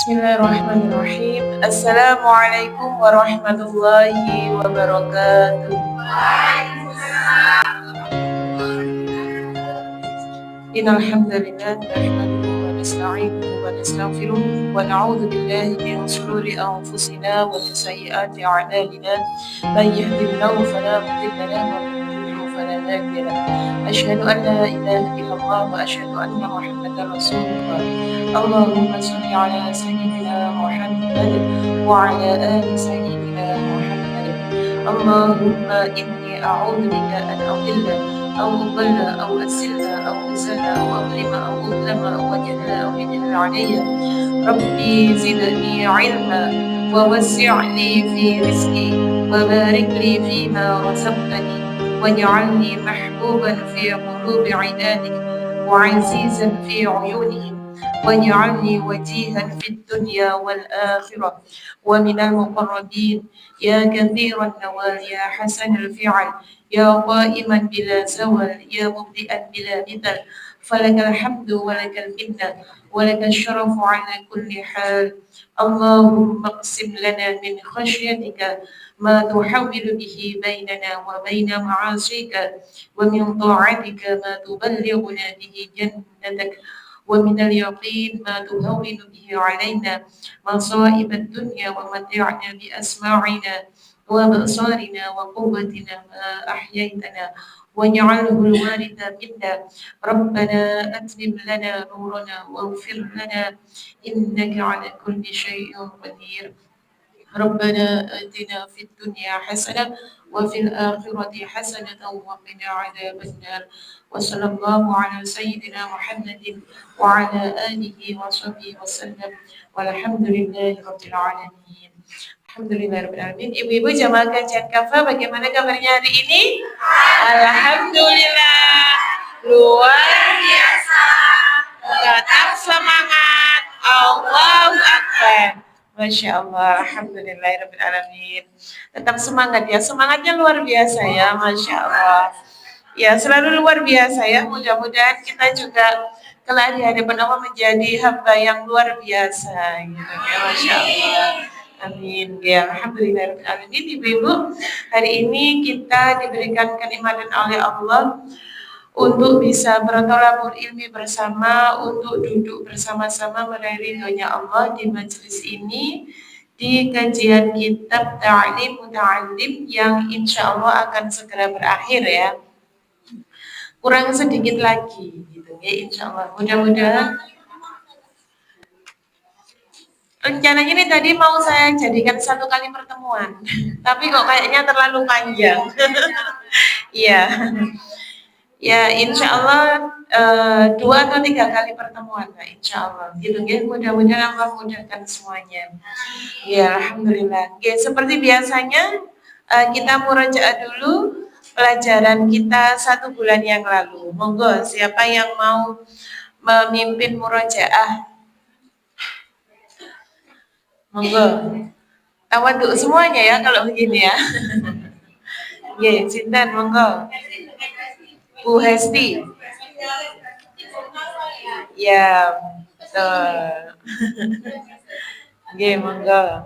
Bismillahirrahmanirrahim. Assalamualaikum warahmatullahi wabarakatuh. Innal hamdalillah nahmaduhu wa nasta'inuhu wa nastaghfiruh wa na'udzu billahi min shururi anfusina wa min sayyiati a'malina. Man yahdihillahu fala mudilla lahu wa man yudlil fala hadiya lahu. Asyhadu an la ilaha illallah wa asyhadu anna Muhammadar Rasulullah. Allahumma shalli ala sayyidina Muhammad wa ala ali sayyidina Muhammad. Allahumma inni a'udzu bika an adilla أو أضل أو أسل أو أزل أو أظلم أو أظلم أو أجهل أو يجهل علي. ربي زدني علما ووسع لي في رزقي وبارك لي فيما رزقتني واجعلني محبوبا في قلوب عبادك وعزيزا في عيونهم واجعلني وجيها في الدنيا والآخرة ومن المقربين يا كثير النوال يا حسن الفعل يا قائما بلا زوال يا مبدئا بلا مثل فلك الحمد ولك المنة ولك الشرف على كل حال. اللهم اقسم لنا من خشيتك ما تحول به بيننا وبين معاصيك ومن طاعتك ما تبلغنا به جنتك ومن اليقين ما تهون به علينا مصائب الدنيا ومتعنا بأسماعنا وبصارنا وقوتنا ما أحييتنا واجعله الوارث منا. ربنا أتمم لنا نورنا واغفر لنا إنك على كل شيء قدير. ربنا آتنا في الدنيا حسنة وفي الآخرة حسنة وقنا عذاب النار. وصلى الله على سيدنا محمد وعلى آله وصحبه وسلم والحمد لله رب العالمين. Alhamdulillahirrahmanirrahim. Ibu-ibu jamaah kajian kafa, bagaimana kabarnya hari ini? Alhamdulillah, luar biasa. Tetap semangat. Allahu Akbar. Masya Allah, Alhamdulillahirrahmanirrahim. Tetap semangat ya, semangatnya luar biasa ya, Masya Allah. Ya, selalu luar biasa ya, mudah-mudahan kita juga kelak di hadapan Allah menjadi hamba yang luar biasa gitu ya, Masya Allah. Amin. Ya, alhamdulillahirrahmanirrahim. Ibu-ibu, hari ini kita diberikan kenikmatan oleh Allah untuk bisa bertolabur ilmi bersama, untuk duduk bersama-sama meraih ridhonya Allah di majelis ini, di kajian kitab Ta'lim Muta'allim yang insya Allah akan segera berakhir ya. Kurang sedikit lagi gitu ya, insya Allah. Mudah-mudahan rencananya ini tadi mau saya jadikan 1 kali pertemuan, tapi kok kayaknya terlalu panjang. Iya, ya insya Allah 2 atau 3 kali pertemuan lah, insya Allah. Gitu ya, mudah-mudahan Allah mudahkan semuanya. Ya, alhamdulillah. Ya, seperti biasanya kita murojaah dulu pelajaran kita 1 bulan yang lalu. Monggo, siapa yang mau memimpin murojaah? Monggo. Tawaduk semuanya ya kalau begini ya. Nggih, sinten monggo. Bu Hesti. Ya, betul. Nggih, monggo.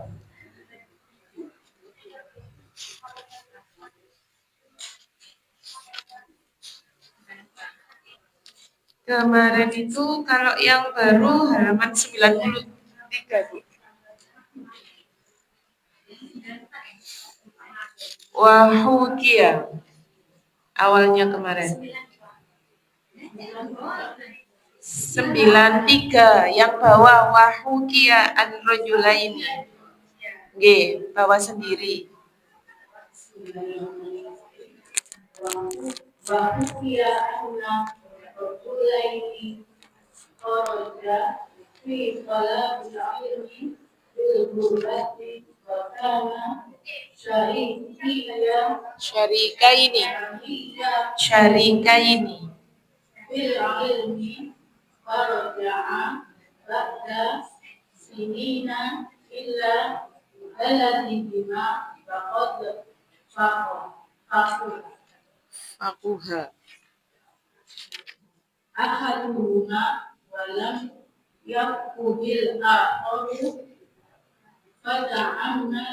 Kemarin itu kalau yang baru halaman 93, Bu. Wahukia awalnya kemarin 93 yang bawah wahukia an-rajulaini. Nggih, bawa sendiri. Wahukia an-rajulaini kharaja fi talabil ilmi bil ghurrati wa kana syarikaini bil ilmi faraja'a ba'da sinina illa alladhi bima faqad faquha ahaduhuma walam yaqudil aqabu fata'amna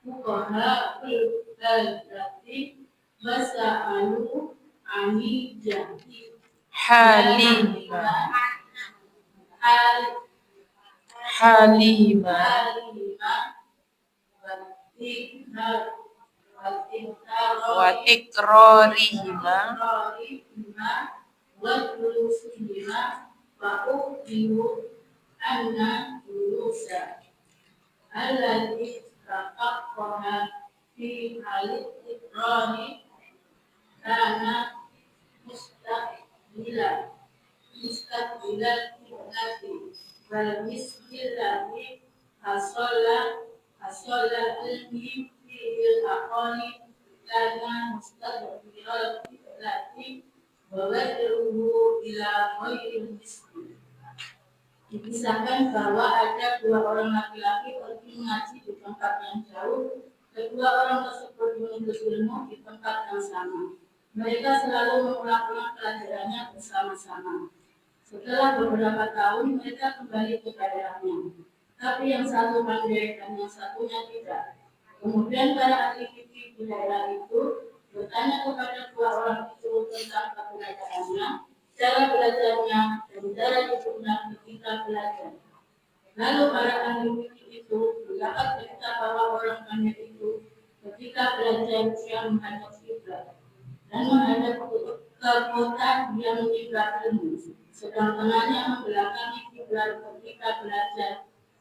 fuqaha al-baldati wasa'alu ani jati Halima. hal Halima. halima Wa tikrorihima. وجلوسهما فأخبروا أن جلوس الذي تفقه في الاستقرار كان مستقبلا القبلة والمثل الذي حصل العلم فيه الأقل كان مستقبل القبلة ووجهه إلى غير المثل. Dikisahkan bahwa ada dua orang laki-laki pergi mengaji di tempat yang jauh. Kedua orang tersebut menuntut ilmu di tempat yang sama. Mereka selalu mengulang-ulang pelajarannya bersama-sama. Setelah beberapa tahun mereka kembali ke daerahnya. Tapi yang satu pandai dan yang satunya tidak. Kemudian para ahli fikih di daerah itu bertanya kepada dua orang itu tentang keberadaannya, cara belajarnya, dan cara hidupnya ketika belajar. Lalu para ahli fikih itu mendapat berita bahwa orang pandai itu ketika belajar dia menghadap kiblat dan menghadap ke kota dia menimba ilmu, sedang tengahnya membelakangi kiblat ketika belajar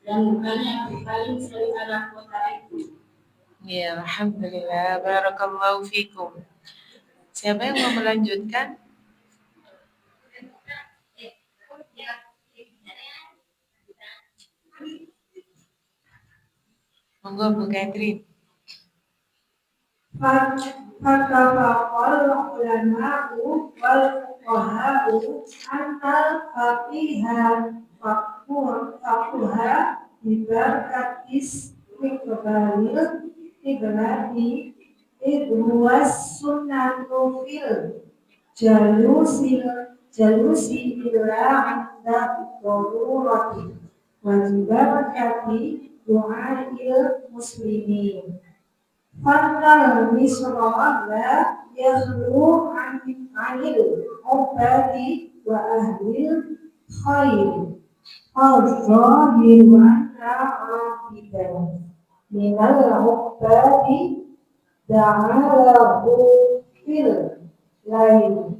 dan bukannya berpaling dari arah kota itu. Ya, alhamdulillah. Barakallahu fikum. Siapa yang mau melanjutkan? Monggo Bu Catherine. Fatafaqal ulama'u wal fuqaha'u antal faquha dibarkatis iqbalil iqlati idhuwas sunnatu fil jalusi illa 'inda darurati wajibarkati du'a'il muslimin. Fannal misra la yakhlu anil ubadi wa ahlil khair al-zahir wa al-abidan minal ubadi da'alahu fil lain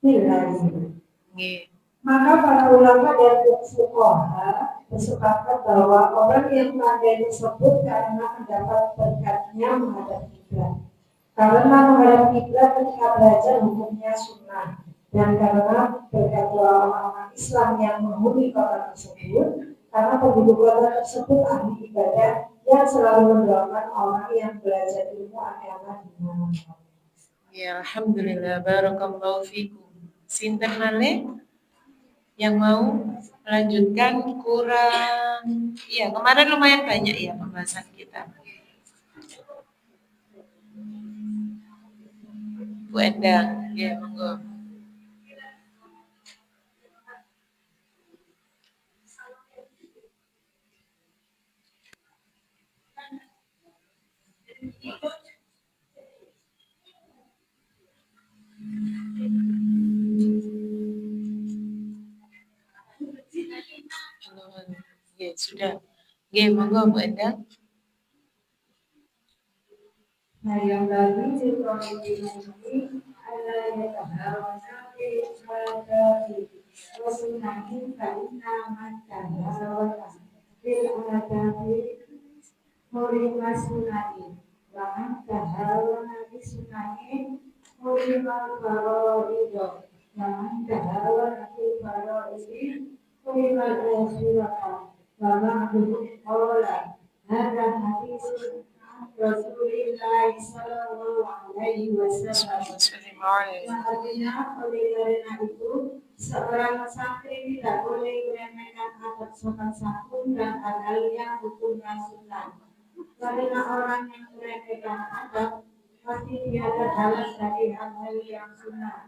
Nggih. Maka para ulama dan fuqaha bersepakat bahwa orang yang pandai tersebut karena mendapat berkatnya menghadap kiblat. Karena menghadap kiblat ketika belajar hukumnya sunnah, dan karena berkat doa orang-orang Islam yang menghuni kota tersebut, karena penduduk kota tersebut ahli ibadah yang selalu mendoakan orang yang belajar ilmu agama di mana-mana. Ya, alhamdulillah. Barakallahu fikum. Sinten malih yang mau melanjutkan kurang? Iya, kemarin lumayan banyak ya pembahasan kita. Bu Endang, ya monggo. Oke, sudah. Oke, monggo Bu Endang. Nah, yang lagi situasi ini ada yang harusnya di wasunati karena makan harawat bil adati murima sunati bahkan keharuan nabi sunati murima baro itu bahkan keharuan nabi baro ini murima akhirata bahkan dulu olah ada hadis Rasulullah Sallallahu Alaihi Wasallam. Yang artinya oleh karena itu seorang santri tidak boleh meremehkan adab sopan santun dan adalnya hukumnya sunnah. Karena orang yang meremehkan adab pasti dia terhalang dari hal-hal yang sunnah.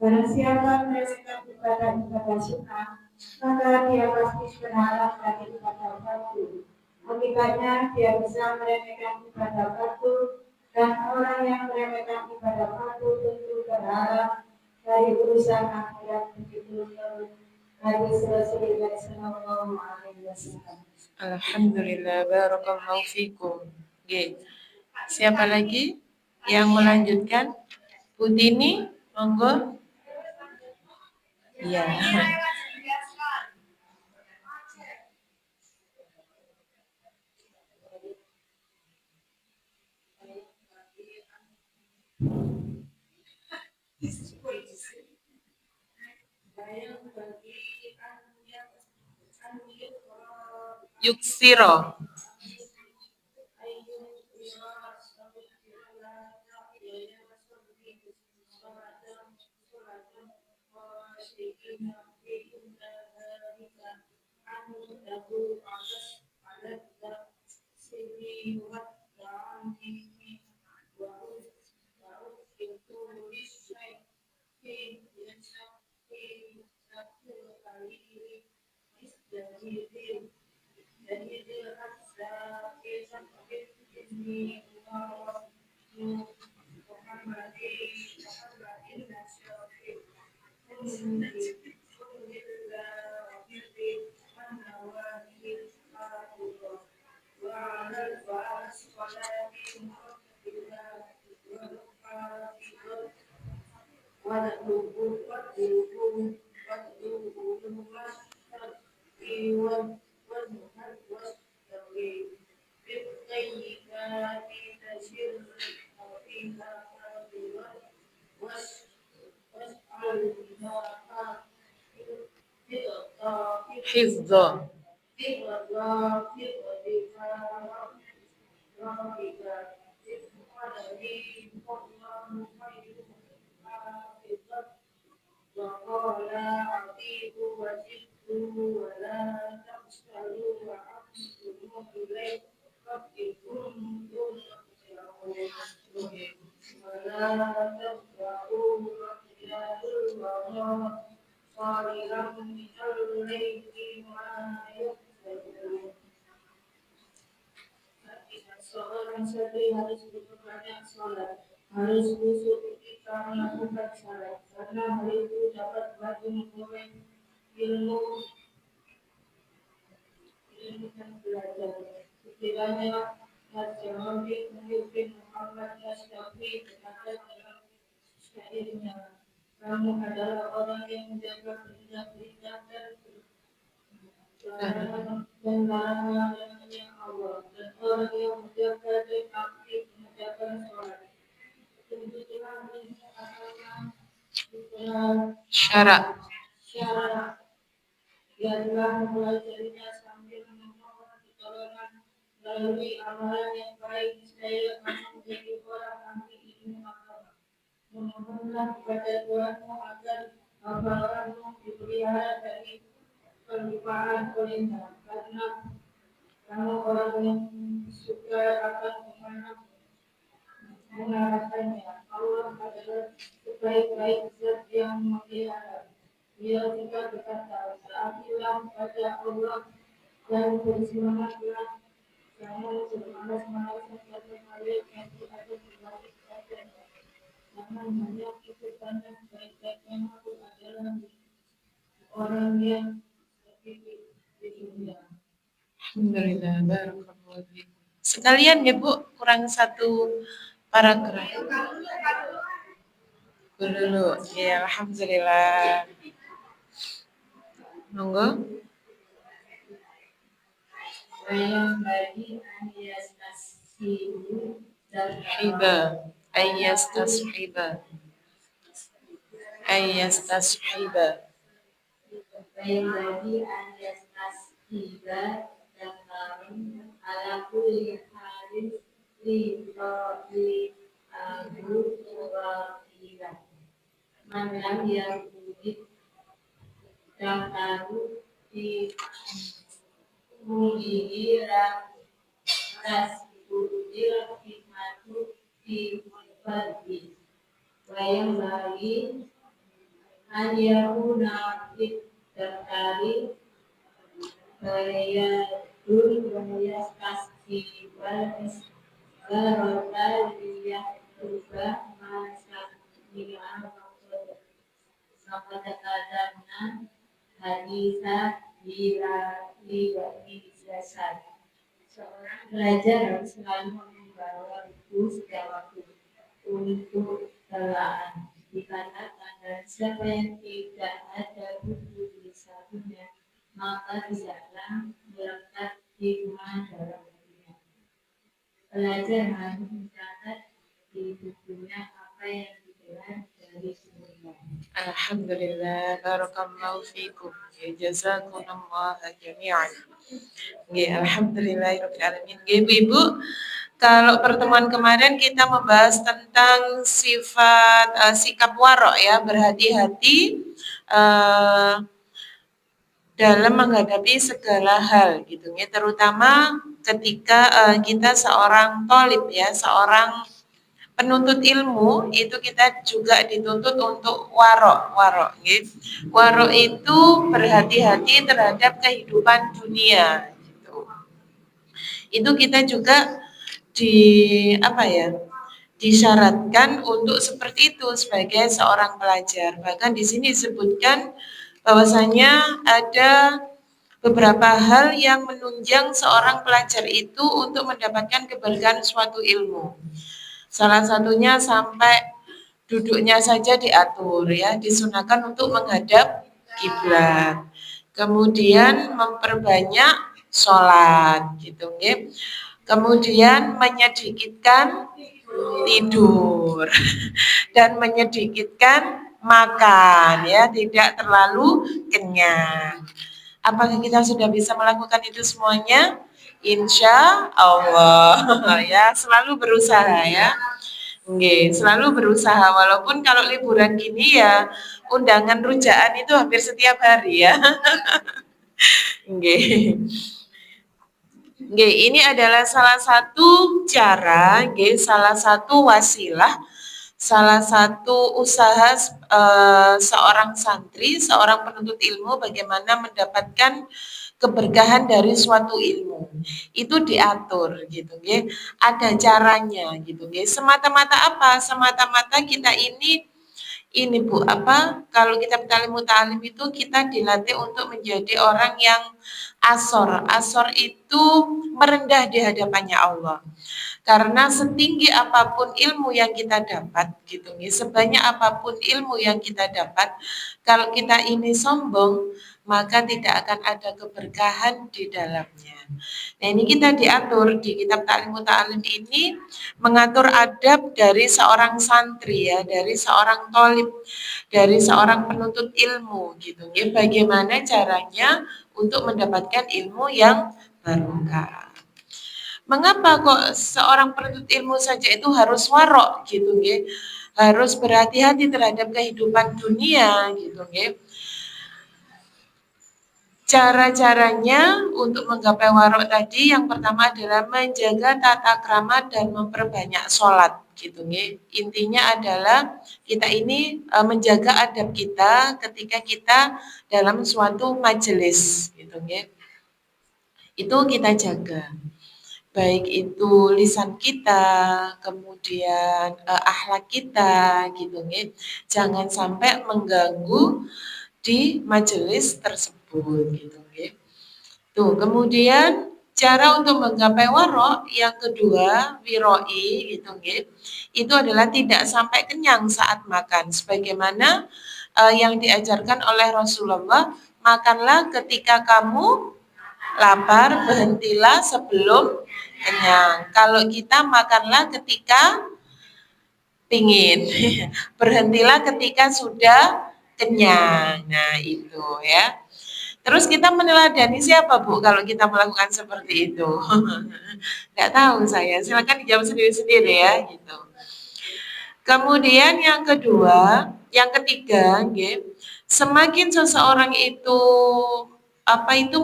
Barang siapa meremehkan ibadah sunnah, maka dia pasti berharap dari ibadah fardu. Akibatnya dia bisa meremehkan ibadah fardu, dan orang yang meremehkan ibadah fardu tentu berharap dari urusan akhirat begitu. Hadis Rasulullah Sallallahu Alaihi Wasallam. Alhamdulillah, barakallahu fikum. Oke. Siapa lagi yang melanjutkan? Putini, monggo. Iya. Yuksiro. Hifdho. Seorang santri harus berbanyak sholat, harus khusyuk ketika melakukan sholat, karena hal itu dapat bagi memperoleh ilmu dan belajar. Sekiranya Al-Jawabin memimpin Muhammad Yastafi berkata dalam syairnya, kamu adalah orang yang menjaga perintah-perintah dan larangan-larangannya Allah, dan orang yang menjaga dan aktif mengerjakan sholat. Tentu telah mengatakan Syarat. Dia telah mempelajarinya sambil memohon pertolongan melalui amalan yang baik. Niscaya kamu menjadi orang ahli ilmu agama. Memohonlah kepada Tuhanmu agar hafalanmu dipelihara dari kelupaan olehnya, karena kamu orang yang suka akan mengarahkannya. Allah adalah sebaik-baik zat yang memelihara. Dia juga berkata, taatilah pada Allah dan bersemangatlah. Jangan bermalas-malasan pada hal yang tidak berbalik padanya. Jangan hanya ikut pandang baik-baiknya aku adalah orang yang terpilih di dunia. Alhamdulillah, barakallahu fikum. Sekalian ya Bu, kurang satu paragraf. Dulu. Ya, alhamdulillah. Monggo. Yang bagi Aniyastasibu dan Hiba. Ayastashiba. Ayastashiba. yang bagi Aniyastasiba dan kami ala kulli halin li abu wa ila man lam yakudit dan tahu di mujira ras mujira hikmatu di bagi wayang bagi an yakuna fit terkari Bayadul Bayas Kasih Balis Barokah Berubah Masak Bilang Kadang hadisah biasa. Seorang pelajar harus selalu membawa buku setiap waktu untuk telaan. Dikatakan dan siapa yang tidak ada buku di sakunya, maka tidaklah melekat hikmah dalam dirinya. Pelajar harus mencatat di bukunya apa yang digelar dari sebelumnya. Alhamdulillah, barakallahu fikum. Ya, jazakumullah jami'an. Ya, alhamdulillahirabbil alamin. Ibu-ibu, kalau pertemuan kemarin kita membahas tentang sifat sikap warok ya, berhati-hati dalam menghadapi segala hal gitu ya, terutama ketika kita seorang thalib ya, seorang penuntut ilmu, itu kita juga dituntut untuk warok gitu. Warok itu berhati-hati terhadap kehidupan dunia gitu. Itu kita juga disyaratkan untuk seperti itu sebagai seorang pelajar. Bahkan di sini disebutkan bahwasanya ada beberapa hal yang menunjang seorang pelajar itu untuk mendapatkan keberkahan suatu ilmu. Salah satunya sampai duduknya saja diatur ya, disunahkan untuk menghadap kiblat. Kemudian memperbanyak sholat gitu ya. Kemudian menyedikitkan tidur dan menyedikitkan makan ya, tidak terlalu kenyang. Apakah kita sudah bisa melakukan itu semuanya? Insya Allah ya, selalu berusaha ya. Nggih, selalu berusaha walaupun kalau liburan gini ya undangan rujaan itu hampir setiap hari ya. Nggih. Nggih, ini adalah salah satu cara, nggih, salah satu wasilah, salah satu usaha seorang santri, seorang penuntut ilmu bagaimana mendapatkan keberkahan dari suatu ilmu. Itu diatur gitu nggih. Ada caranya gitu nggih. Semata-mata apa? Semata-mata kita ini Bu, kalau kita ta'lim itu kita dilatih untuk menjadi orang yang asor. Asor itu merendah di hadapannya Allah. Karena setinggi apapun ilmu yang kita dapat gitu nih, sebanyak apapun ilmu yang kita dapat, kalau kita ini sombong, maka tidak akan ada keberkahan di dalamnya. Nah, ini kita diatur di kitab Ta'lim Muta'alim ini mengatur adab dari seorang santri ya, dari seorang thalib, dari seorang penuntut ilmu gitu ya. Bagaimana caranya untuk mendapatkan ilmu yang barokah. Mengapa kok seorang penuntut ilmu saja itu harus warok gitu nggih? Harus berhati-hati terhadap kehidupan dunia gitu nggih. Cara-caranya untuk menggapai warok tadi yang pertama adalah menjaga tata krama dan memperbanyak sholat gitu nggih. Intinya adalah kita ini menjaga adab kita ketika kita dalam suatu majelis gitu nggih. Itu kita jaga. Baik itu lisan kita, kemudian akhlak kita gitu nggih. Jangan sampai mengganggu di majelis tersebut gitu nggih. Tuh, kemudian cara untuk menggapai warok yang kedua, wiroi gitu nggih. Itu adalah tidak sampai kenyang saat makan sebagaimana yang diajarkan oleh Rasulullah, makanlah ketika kamu lapar, berhentilah sebelum kenyang. Kalau kita makanlah ketika pingin, berhentilah ketika sudah kenyang. Nah itu ya. Terus kita meneladani siapa Bu kalau kita melakukan seperti itu? Nggak tahu saya, silakan dijawab sendiri-sendiri ya gitu. Kemudian yang kedua, yang ketiga, semakin seseorang itu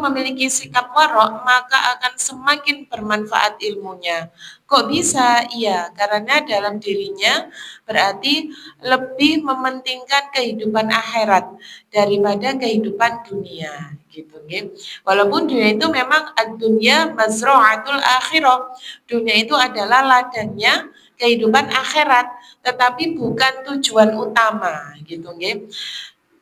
memiliki sikap warok, maka akan semakin bermanfaat ilmunya. Kok bisa? Iya, karena dalam dirinya berarti lebih mementingkan kehidupan akhirat daripada kehidupan dunia, gitu nggih. Walaupun dunia itu memang ad-dunya mazra'atul akhirah. Dunia itu adalah ladangnya kehidupan akhirat, tetapi bukan tujuan utama, gitu nggih.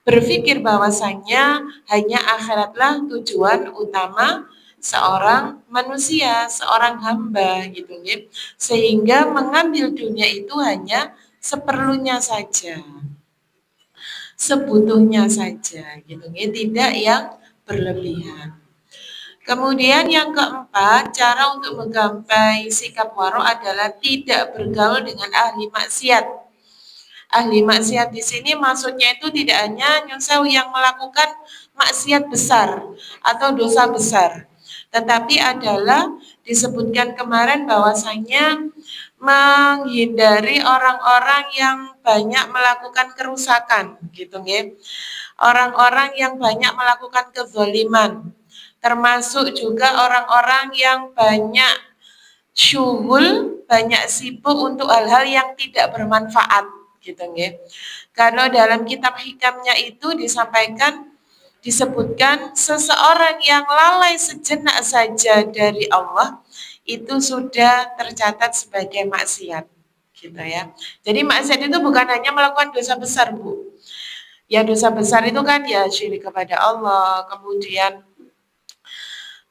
Berpikir bahwasanya hanya akhiratlah tujuan utama seorang manusia, seorang hamba gitu ya. Sehingga mengambil dunia itu hanya seperlunya saja, sebutuhnya saja gitu ya, tidak yang berlebihan. Kemudian yang keempat, cara untuk menggapai sikap waro adalah tidak bergaul dengan ahli maksiat. Ahli maksiat di sini maksudnya itu tidak hanya nyusaw yang melakukan maksiat besar atau dosa besar, tetapi adalah disebutkan kemarin bahwasanya menghindari orang-orang yang banyak melakukan kerusakan gitu ya. Orang-orang yang banyak melakukan kezaliman, termasuk juga orang-orang yang banyak syuhul, banyak sibuk untuk hal-hal yang tidak bermanfaat gitu nggih. Karena dalam kitab hikamnya itu disebutkan seseorang yang lalai sejenak saja dari Allah itu sudah tercatat sebagai maksiat gitu ya. Jadi maksiat itu bukan hanya melakukan dosa besar, Bu. Ya dosa besar itu kan ya syirik kepada Allah, kemudian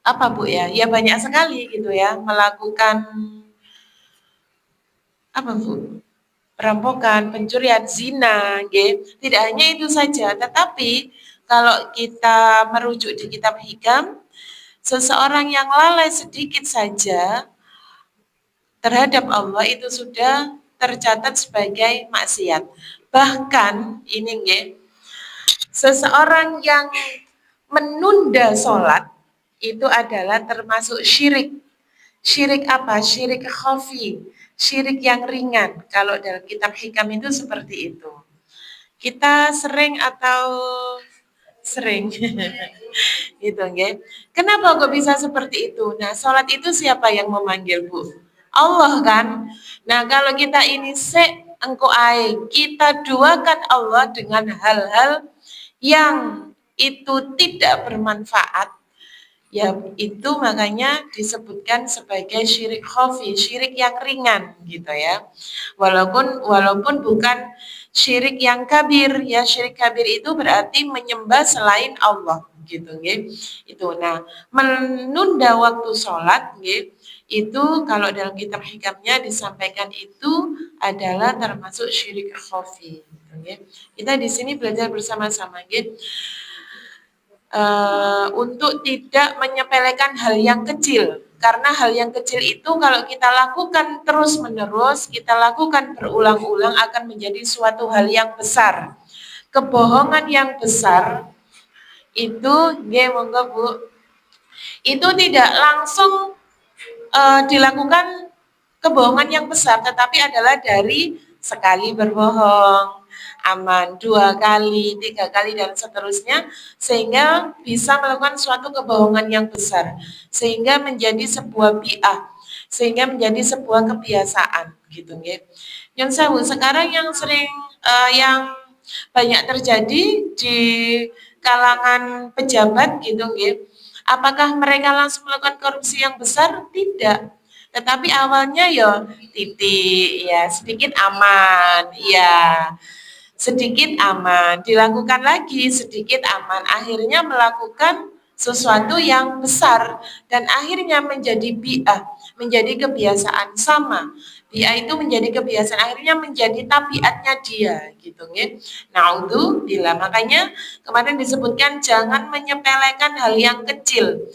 apa Bu ya? Ya banyak sekali gitu ya, melakukan apa Bu? Perampokan, pencurian, zina, gitu. Tidak hanya itu saja, tetapi kalau kita merujuk di kitab hikam, seseorang yang lalai sedikit saja terhadap Allah itu sudah tercatat sebagai maksiat. Bahkan ini nggih, seseorang yang menunda sholat itu adalah termasuk syirik. Syirik apa? Syirik khafi, syirik yang ringan. Kalau dalam kitab hikam itu seperti itu. Kita sering gitu nggih. Kenapa kok bisa seperti itu? Nah, sholat itu siapa yang memanggil, Bu? Allah kan. Nah, kalau kita ini engko ae, kita duakan Allah dengan hal-hal yang itu tidak bermanfaat. Ya itu makanya disebutkan sebagai syirik khafi, syirik yang ringan gitu ya. Walaupun bukan syirik yang kabir, ya syirik kabir itu berarti menyembah selain Allah gitu nggih. Itu. Nah, menunda waktu sholat nggih, itu kalau dalam kitab hikamnya disampaikan itu adalah termasuk syirik khafi gitu nggih. Kita di sini belajar bersama-sama nggih. Untuk tidak menyepelekan hal yang kecil. Karena hal yang kecil itu kalau kita lakukan terus-menerus, kita lakukan berulang-ulang akan menjadi suatu hal yang besar. Kebohongan yang besar itu, monggo Bu, itu tidak langsung dilakukan kebohongan yang besar, tetapi adalah dari sekali berbohong, aman 2 kali, 3 kali dan seterusnya sehingga bisa melakukan suatu kebohongan yang besar sehingga menjadi sebuah bi'ah, sehingga menjadi sebuah kebiasaan gitu nggih. Yang sekarang yang sering yang banyak terjadi di kalangan pejabat gitu nggih. Apakah mereka langsung melakukan korupsi yang besar? Tidak. Tetapi awalnya ya titik, ya sedikit aman, ya sedikit aman, dilakukan lagi sedikit aman, akhirnya melakukan sesuatu yang besar dan akhirnya menjadi bi'ah, menjadi kebiasaan sama. Bi'ah itu menjadi kebiasaan, akhirnya menjadi tabiatnya dia gitu ya. Naudzubillah. Makanya kemarin disebutkan jangan menyepelekan hal yang kecil.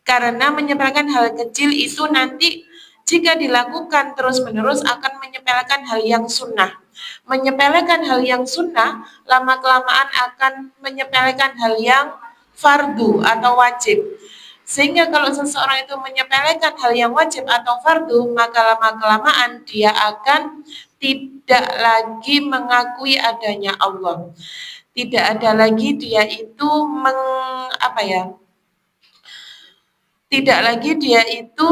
Karena menyepelekan hal kecil itu nanti jika dilakukan terus-menerus akan menyepelekan hal yang sunnah. Menyepelekan hal yang sunnah, lama-kelamaan akan menyepelekan hal yang fardu atau wajib. Sehingga kalau seseorang itu menyepelekan hal yang wajib atau fardu, maka lama-kelamaan dia akan tidak lagi mengakui adanya Allah. Tidak ada lagi dia itu tidak lagi dia itu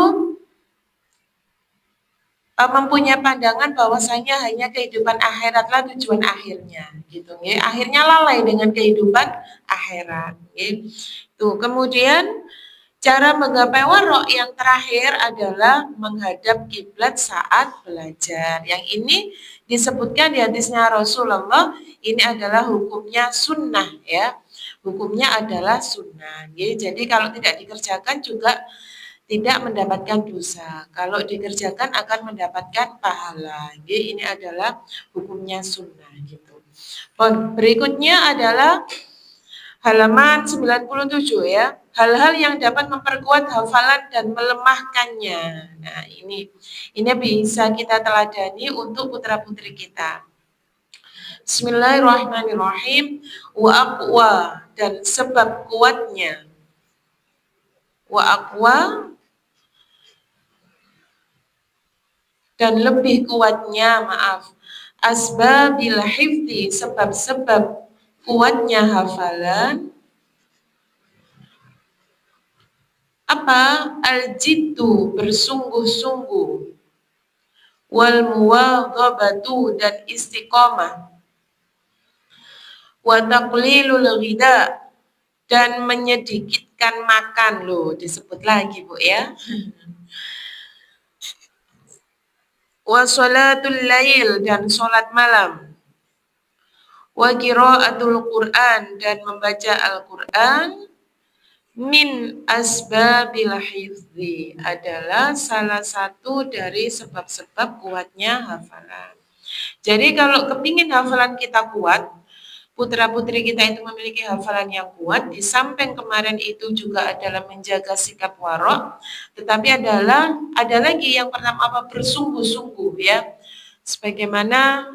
mempunyai pandangan bahwasanya hanya kehidupan akhiratlah tujuan akhirnya gitu ya. Akhirnya lalai dengan kehidupan akhirat gitu. Tuh, kemudian cara menggapai warok yang terakhir adalah menghadap kiblat saat belajar. Yang ini disebutkan di hadisnya Rasulullah, ini adalah hukumnya sunnah ya. Hukumnya adalah sunnah. Ya. Jadi kalau tidak dikerjakan juga tidak mendapatkan dosa. Kalau dikerjakan akan mendapatkan pahala. Jadi ini adalah hukumnya sunnah gitu. Berikutnya adalah halaman 97 ya. Hal-hal yang dapat memperkuat hafalan dan melemahkannya. Nah, ini bisa kita teladani untuk putra-putri kita. Bismillahirrahmanirrahim. Wa aqwa, dan sebab kuatnya. Wa aqwa, dan lebih kuatnya, asbabil hifdi, sebab-sebab kuatnya hafalan. Apa? Al-jiddu, bersungguh-sungguh. Wal muwadhabatu, dan istiqomah. Wa taqlilul ghida, dan menyedikitkan makan. Loh, disebut lagi Bu ya. Wa sholatul lail, dan sholat malam. Wa qiraatul Qur'an, dan membaca Al-Qur'an. Min asbabil hifzi, adalah salah satu dari sebab-sebab kuatnya hafalan. Jadi kalau kepingin hafalan kita kuat, putra-putri kita itu memiliki hafalan yang kuat, di samping kemarin itu juga adalah menjaga sikap warok, tetapi ada lagi yang pertama bersungguh-sungguh ya. Sebagaimana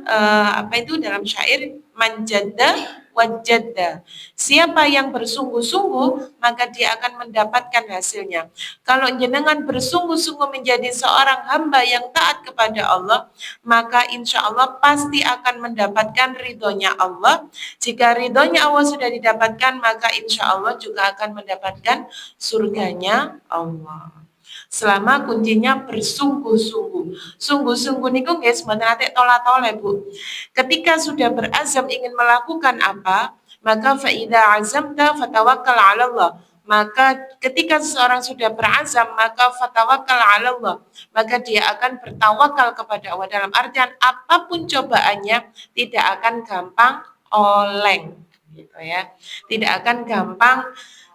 itu dalam syair, manjadda wajadda. Siapa yang bersungguh-sungguh maka dia akan mendapatkan hasilnya. Kalau jenengan bersungguh-sungguh menjadi seorang hamba yang taat kepada Allah, maka insya Allah pasti akan mendapatkan ridhonya Allah. Jika ridhonya Allah sudah didapatkan, maka insya Allah juga akan mendapatkan surganya Allah. Selama kuncinya bersungguh-sungguh. Sungguh-sungguh niku guys, mboten ate tola-tole Bu. Ketika sudah berazam ingin melakukan apa, maka fa idza azamta fatawakkal 'ala Allah. Maka ketika seseorang sudah berazam, maka fatawakkal 'ala Allah. Maka dia akan bertawakal kepada Allah, dalam artian apapun cobaannya tidak akan gampang oleng gitu ya. Tidak akan gampang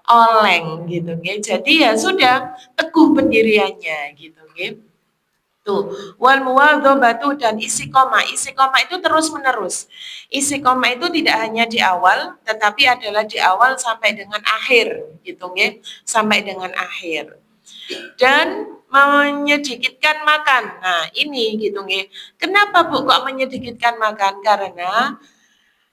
oleng gitu ya. Jadi ya sudah teguh pendiriannya gitu ya. Tuh, wal muwadhabatu, dan istiqomah. Istiqomah itu terus menerus. Istiqomah itu tidak hanya di awal, tetapi adalah di awal sampai dengan akhir gitu ya. Sampai dengan akhir. Dan menyedikitkan makan. Nah, ini gitu ya. Kenapa Bu kok menyedikitkan makan? Karena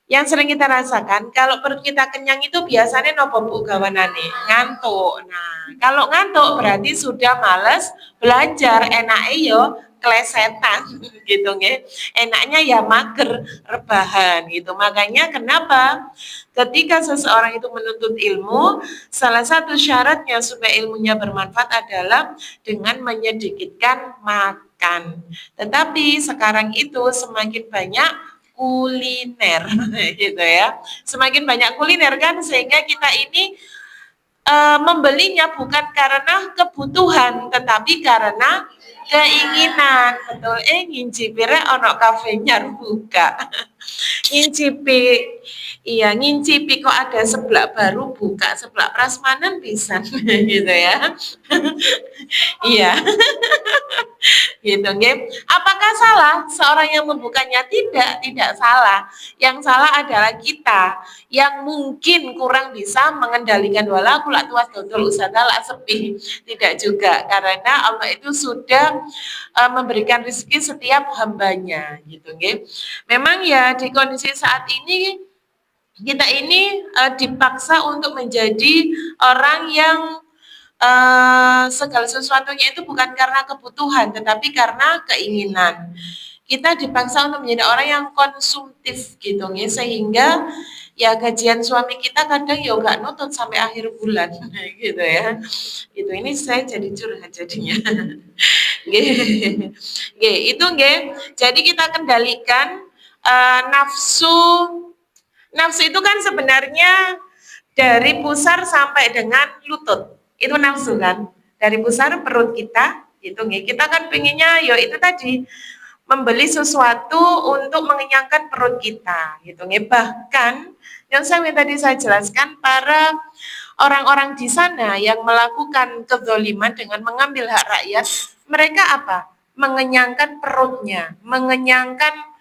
yang sering kita rasakan, kalau perut kita kenyang itu biasanya nopo Bu gawanane? Ngantuk. Nah, kalau ngantuk berarti sudah males belajar, enake yo klesetan gitu nggih. Enaknya ya mager, rebahan gitu. Makanya kenapa ketika seseorang itu menuntut ilmu, salah satu syaratnya supaya ilmunya bermanfaat adalah dengan menyedikitkan makan. Tetapi sekarang itu semakin banyak kuliner gitu ya. Semakin banyak kuliner kan, sehingga kita ini membelinya bukan karena kebutuhan tetapi karena keinginan. Betul, ngincipi ono kafe nyar buka. Ngincipi kok ada seblak baru buka, seblak prasmanan bisa gitu ya. Iya. Gitu nggih. Apakah salah seorang yang membukanya? Tidak salah. Yang salah adalah kita yang mungkin kurang bisa mengendalikan wala kula tuas dodol usada lak sepi. Tidak juga, karena Allah itu sudah memberikan rezeki setiap hambanya gitu nggih. Memang ya di kondisi saat ini kita ini dipaksa untuk menjadi orang yang segala sesuatunya itu bukan karena kebutuhan tetapi karena keinginan. Kita dipaksa untuk menjadi orang yang konsumtif gitu ya, sehingga Ya gajian suami kita kadang ya nggak nutut sampai akhir bulan gitu ya. Gitu ini saya jadi curhat jadinya. Nggih. Nggih, itu nggih. Jadi kita kendalikan nafsu. Nafsu itu kan sebenarnya dari pusar sampai dengan lutut. Itu nafsu kan. Dari pusar perut kita, itu nggih. Kita kan pengennya ya itu tadi membeli sesuatu untuk mengenyangkan perut kita, gitu nggih. Bahkan yang tadi saya jelaskan para orang-orang di sana yang melakukan kezaliman dengan mengambil hak rakyat, mereka apa? Mengenyangkan perutnya, mengenyangkan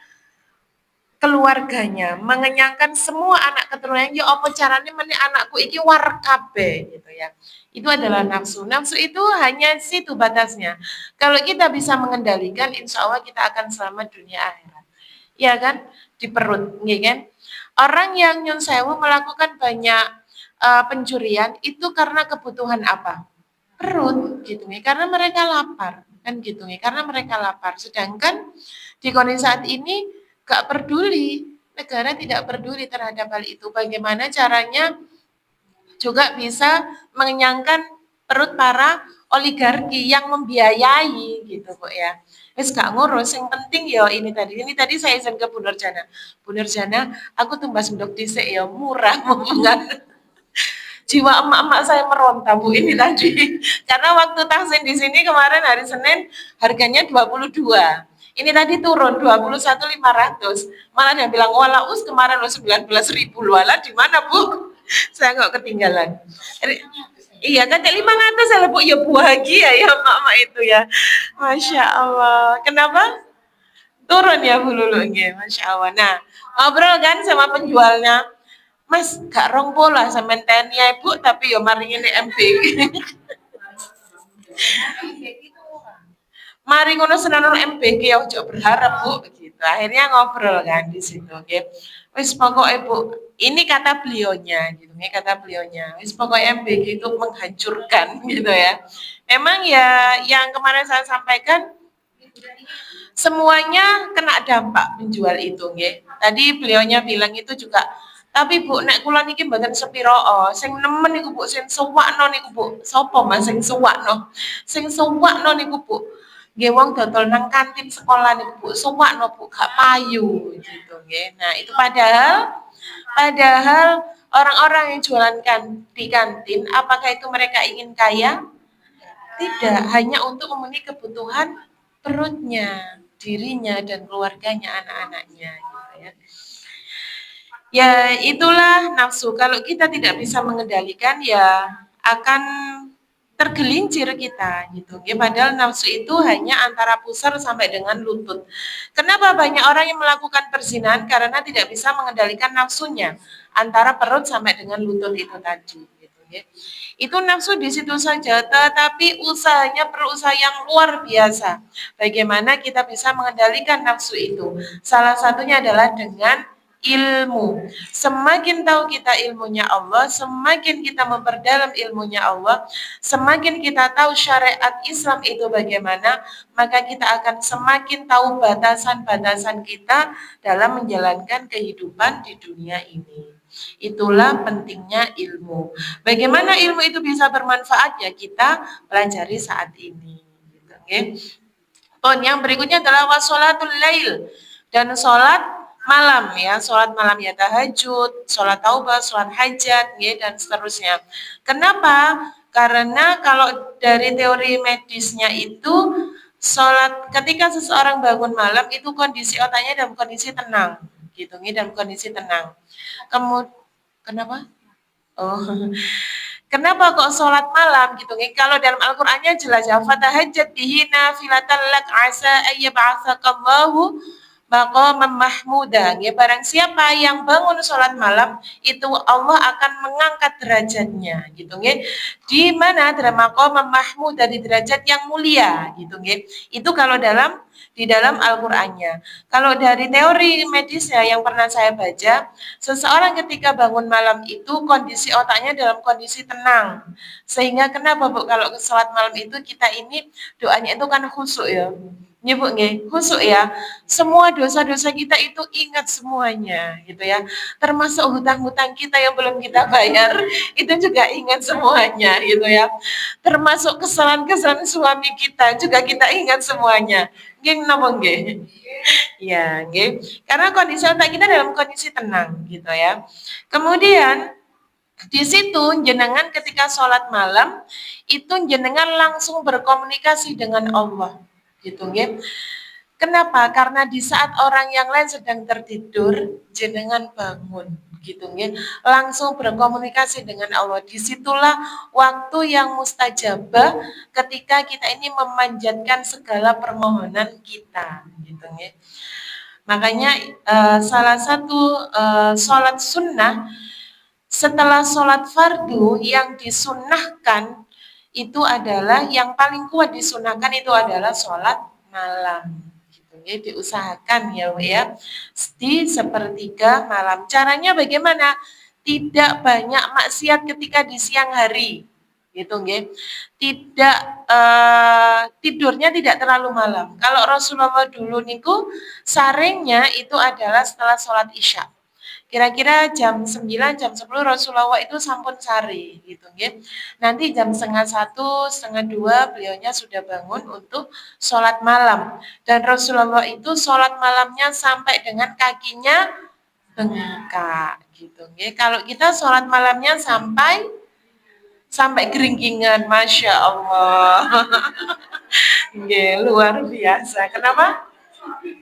keluarganya, mengenyangkan semua anak keturunannya. Ya apa caranya meneh anakku iki war kabeh gitu ya. Itu adalah nafsu. Nafsu itu hanya situ batasnya. Kalau kita bisa mengendalikan, insya Allah kita akan selamat dunia akhirat. Ya kan? Di perut, ya kan? Orang yang nyun sewu melakukan banyak pencurian itu karena kebutuhan apa? Perut gitu nih, karena mereka lapar kan gitu nih, karena mereka lapar. Sedangkan di kondisi saat ini gak peduli, negara tidak peduli terhadap hal itu. Bagaimana caranya juga bisa mengenyangkan perut para oligarki yang membiayai gitu kok ya. Wis gak ngurus, yang penting ya ini tadi. Ini tadi saya izin ke Bu Nurjana. Bu Nurjana, aku tumbas mendok dhisik ya murah momongan. Jiwa emak-emak saya meronta Bu ini tadi. Karena waktu tahsin di sini kemarin hari Senin harganya 22. Ini tadi turun 21.500. Malah dia bilang, "Wala us kemarin lo 19.000 lu." Wala di mana, Bu? Saya nggak ketinggalan. Iya kan 500 ya Bu, ya bahagia ya emak-emak itu ya. Masya Allah. Kenapa? Turun ya Bu Lulu nggih, Masya Allah. Nah, ngobrol kan sama penjualnya. Mas, gak rong pola sampean TNI ya Bu, tapi yo mari ngene MB. Mari ngono senanono MBG ojo berharap Bu gitu. Akhirnya ngobrol kan di situ nggih. Wis pokoke Bu, ini kata beliaunya gitu nggih, kata beliaunya. Wis pokoke MBG itu menghancurkan gitu ya. Memang ya yang kemarin saya sampaikan semuanya kena dampak penjual itu nggih. Tadi beliaunya bilang itu juga tapi Bu, nek kula niki mboten sepiro, sing nemen niku Bu, sing suwakno niku Bu. Sapa Mas sing suwakno? Sing suwakno niku Bu. Nggih wong dodol nang kantin sekolah niku Bu, suwakno Bu, gak payu gitu nggih. Nah, itu padahal orang-orang yang jualan di kantin, apakah itu mereka ingin kaya? Tidak, hanya untuk memenuhi kebutuhan perutnya, dirinya dan keluarganya, anak-anaknya gitu ya. Ya, itulah nafsu. Kalau kita tidak bisa mengendalikan, ya akan tergelincir kita gitu. Ya, padahal nafsu itu hanya antara pusar sampai dengan lutut. Kenapa banyak orang yang melakukan perzinahan? Karena tidak bisa mengendalikan nafsunya antara perut sampai dengan lutut itu tadi. Gitu, ya. Itu nafsu di situ saja, tetapi usahanya perlu usaha yang luar biasa. Bagaimana kita bisa mengendalikan nafsu itu? Salah satunya adalah dengan ilmu. Semakin tahu kita ilmunya Allah, semakin kita memperdalam ilmunya Allah, semakin kita tahu syariat Islam itu bagaimana, maka kita akan semakin tahu batasan-batasan kita dalam menjalankan kehidupan di dunia ini. Itulah pentingnya ilmu. Bagaimana ilmu itu bisa bermanfaat ya kita pelajari saat ini. Gitu, okay? Yang berikutnya adalah wasolatul lail dan sholat malam ya, sholat malam ya tahajud, sholat taubah, sholat hajat ya, dan seterusnya. Kenapa? Karena kalau dari teori medisnya itu sholat ketika seseorang bangun malam itu kondisi otaknya dalam kondisi tenang, gitu nih, dalam kondisi tenang. Kemudian kenapa? Oh, kenapa kok sholat malam gitu nih? Kalau dalam Al-Qur'annya jelas ya, fatahajjat bihi nafilatan lak asa ayyab'atsakallahu maqaman mahmuda. Ya, barang siapa yang bangun sholat malam itu Allah akan mengangkat derajatnya gitu nggih. Di mana maqaman mahmuda, di derajat yang mulia gitu nggih. Itu kalau di dalam Al-Qur'annya. Kalau dari teori medisnya yang pernah saya baca, seseorang ketika bangun malam itu kondisi otaknya dalam kondisi tenang. Sehingga kenapa Bu kalau sholat malam itu kita ini doanya itu kan khusyuk ya. Nyebut nggih, khusuk ya. Semua dosa-dosa kita itu ingat semuanya gitu ya. Termasuk hutang-hutang kita yang belum kita bayar itu juga ingat semuanya gitu ya. Termasuk kesalahan-kesalahan suami kita juga kita ingat semuanya. Nggih napa nggih? Ya, nggih. Karena kondisi otak kita dalam kondisi tenang gitu ya. Kemudian di situ jenengan ketika sholat malam itu jenengan langsung berkomunikasi dengan Allah gitu nggih. Kenapa? Karena di saat orang yang lain sedang tertidur, jenengan bangun gitu nggih. Langsung berkomunikasi dengan Allah. Disitulah waktu yang mustajabah ketika kita ini memanjatkan segala permohonan kita gitu nggih. Makanya salah satu sholat sunnah setelah sholat fardu yang disunnahkan itu adalah yang paling kuat disunahkan itu adalah sholat malam. Gitu ya, diusahakan ya, Bu ya. Di sepertiga malam. Caranya bagaimana? Tidak banyak maksiat ketika di siang hari. Gitu nggih. Tidak tidurnya tidak terlalu malam. Kalau Rasulullah dulu niku saringnya itu adalah setelah sholat Isya. Kira-kira jam 9, jam 10 Rasulullah itu sampun sari gitu nggih. Nanti jam setengah 1, setengah 2 beliaunya sudah bangun untuk sholat malam. Dan Rasulullah itu sholat malamnya sampai dengan kakinya bengkak gitu nggih. Kalau kita sholat malamnya sampai geringgingan, Masya Allah. Nggih, luar biasa. Kenapa?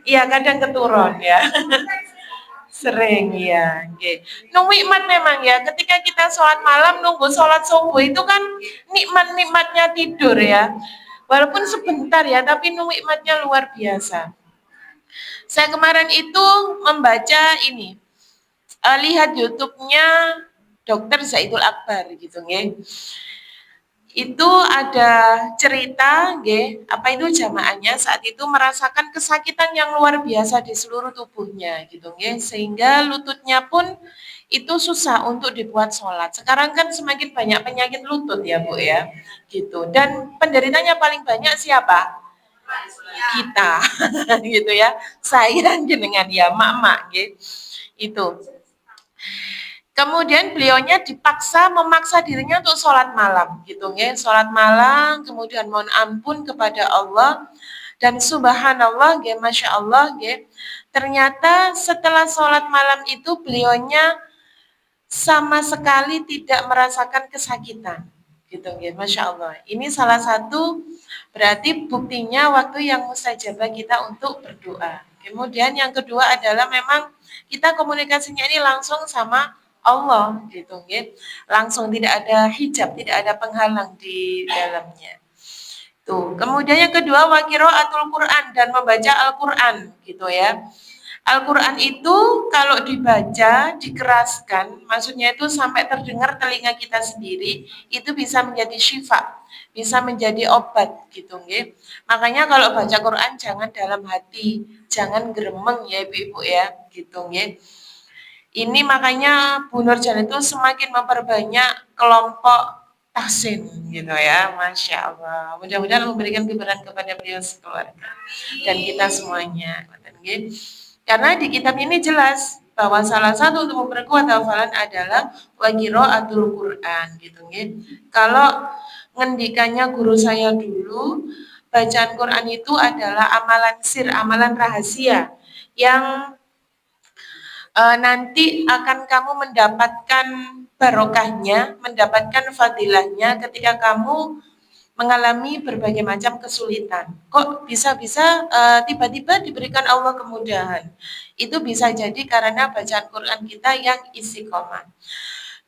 Iya, kadang keturun ya. Sering ya, nggih. Nikmat memang ya, ketika kita sholat malam nunggu sholat subuh itu kan nikmatnya tidur ya. Walaupun sebentar ya, tapi nikmatnya luar biasa. Saya kemarin itu membaca ini, lihat YouTube-nya Dokter Zaidul Akbar gitu nggih. Itu ada cerita nggih, apa itu jamaahnya saat itu merasakan kesakitan yang luar biasa di seluruh tubuhnya gitu nggih, sehingga lututnya pun itu susah untuk dibuat sholat. Sekarang kan semakin banyak penyakit lutut ya Bu ya, gitu. Dan penderitanya paling banyak siapa? Kita, gitu ya. Saya jenengan ya, mak-mak nggih. Itu. Kemudian beliaunya memaksa dirinya untuk sholat malam, gitu nggih. Sholat malam, kemudian mohon ampun kepada Allah dan subhanallah, nggih, masya Allah, nggih. Ternyata setelah sholat malam itu beliaunya sama sekali tidak merasakan kesakitan, gitu nggih, masya Allah. Ini salah satu berarti buktinya waktu yang mustajabah kita untuk berdoa. Kemudian yang kedua adalah memang kita komunikasinya ini langsung sama Allah gitu nggih. Langsung tidak ada hijab, tidak ada penghalang di dalamnya. Tuh. Kemudian yang kedua wa qiraatul Quran dan membaca Al-Qur'an gitu ya. Al-Quran itu kalau dibaca, dikeraskan, maksudnya itu sampai terdengar telinga kita sendiri, itu bisa menjadi syifa, bisa menjadi obat gitu nggih. Makanya kalau baca Quran jangan dalam hati, jangan gremeng ya Ibu-ibu ya, gitu nggih. Ini makanya Bu Nurjan itu semakin memperbanyak kelompok tahsin gitu ya, Masya Allah. Mudah-mudahan memberikan keberkahan kepada beliau sekeluarga dan kita semuanya. Karena di kitab ini jelas bahwa salah satu untuk memperkuat hafalan adalah wa qiraatul Quran gitu nggih. Kalau ngendikannya guru saya dulu, bacaan Quran itu adalah amalan sir, amalan rahasia yang nanti akan kamu mendapatkan barokahnya, mendapatkan fadilahnya ketika kamu mengalami berbagai macam kesulitan. Kok bisa-bisa tiba-tiba diberikan Allah kemudahan? Itu bisa jadi karena bacaan Quran kita yang istiqomah.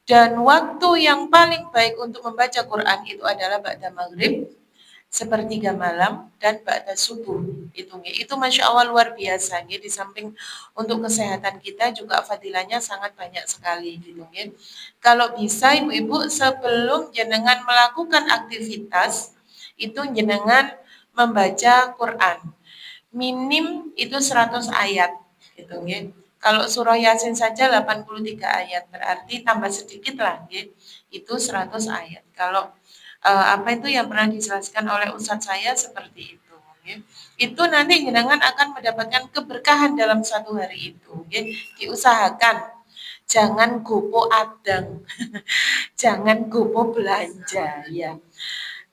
Dan waktu yang paling baik untuk membaca Quran itu adalah ba'da maghrib, sepertiga malam, dan ba'da subuh. Itu Masya Allah luar biasa. Di samping untuk kesehatan kita juga fadilahnya sangat banyak sekali. Kalau bisa ibu-ibu sebelum jenengan melakukan aktivitas, itu jenengan membaca Quran. Minim itu 100 ayat. Kalau surah Yasin saja 83 ayat, berarti tambah sedikit lah, itu 100 ayat. Kalau apa itu yang pernah dijelaskan oleh ustadz saya seperti itu. Itu nanti jenengan akan mendapatkan keberkahan dalam satu hari itu. Diusahakan jangan gopo adang, jangan gopo belanja ya.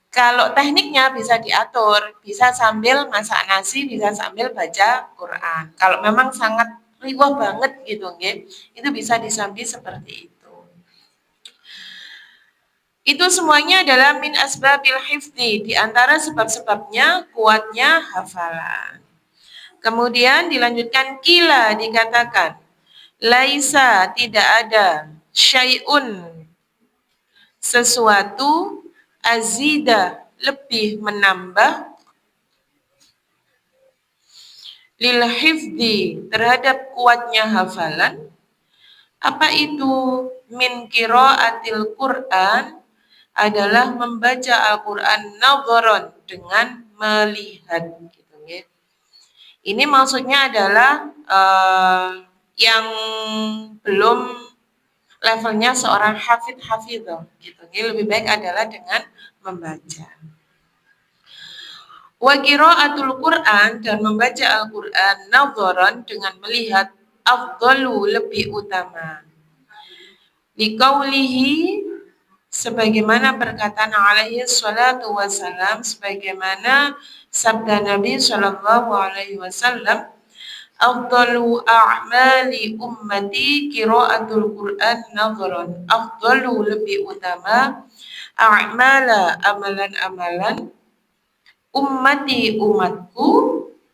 Kalau tekniknya bisa diatur, bisa sambil masak nasi, bisa sambil baca Quran. Kalau memang sangat riwah banget gitu, itu bisa disambi seperti itu. Itu semuanya adalah min asbabil hifdi, di antara sebab-sebabnya kuatnya hafalan. Kemudian dilanjutkan kila dikatakan, laisa tidak ada syai'un sesuatu azida lebih menambah lil hifdi terhadap kuatnya hafalan. Apa itu? Min qiraatil Qur'an adalah membaca Al-Qur'an nadharan dengan melihat gitu ya. Ini maksudnya adalah yang belum levelnya seorang hafidhah gitu. Ini lebih baik adalah dengan membaca. Wa qiraatul Qur'an dan membaca Al-Qur'an nadharan dengan melihat afdalu lebih utama. Liqaulihi sebagaimana perkataan alaihi salatu wasalam, sebagaimana sabda Nabi sallallahu alaihi wasallam, afdalu a'mali ummati qiraatul Qur'an nadharan. Afdalu lebih utama a'mala amalan-amalan ummati umatku.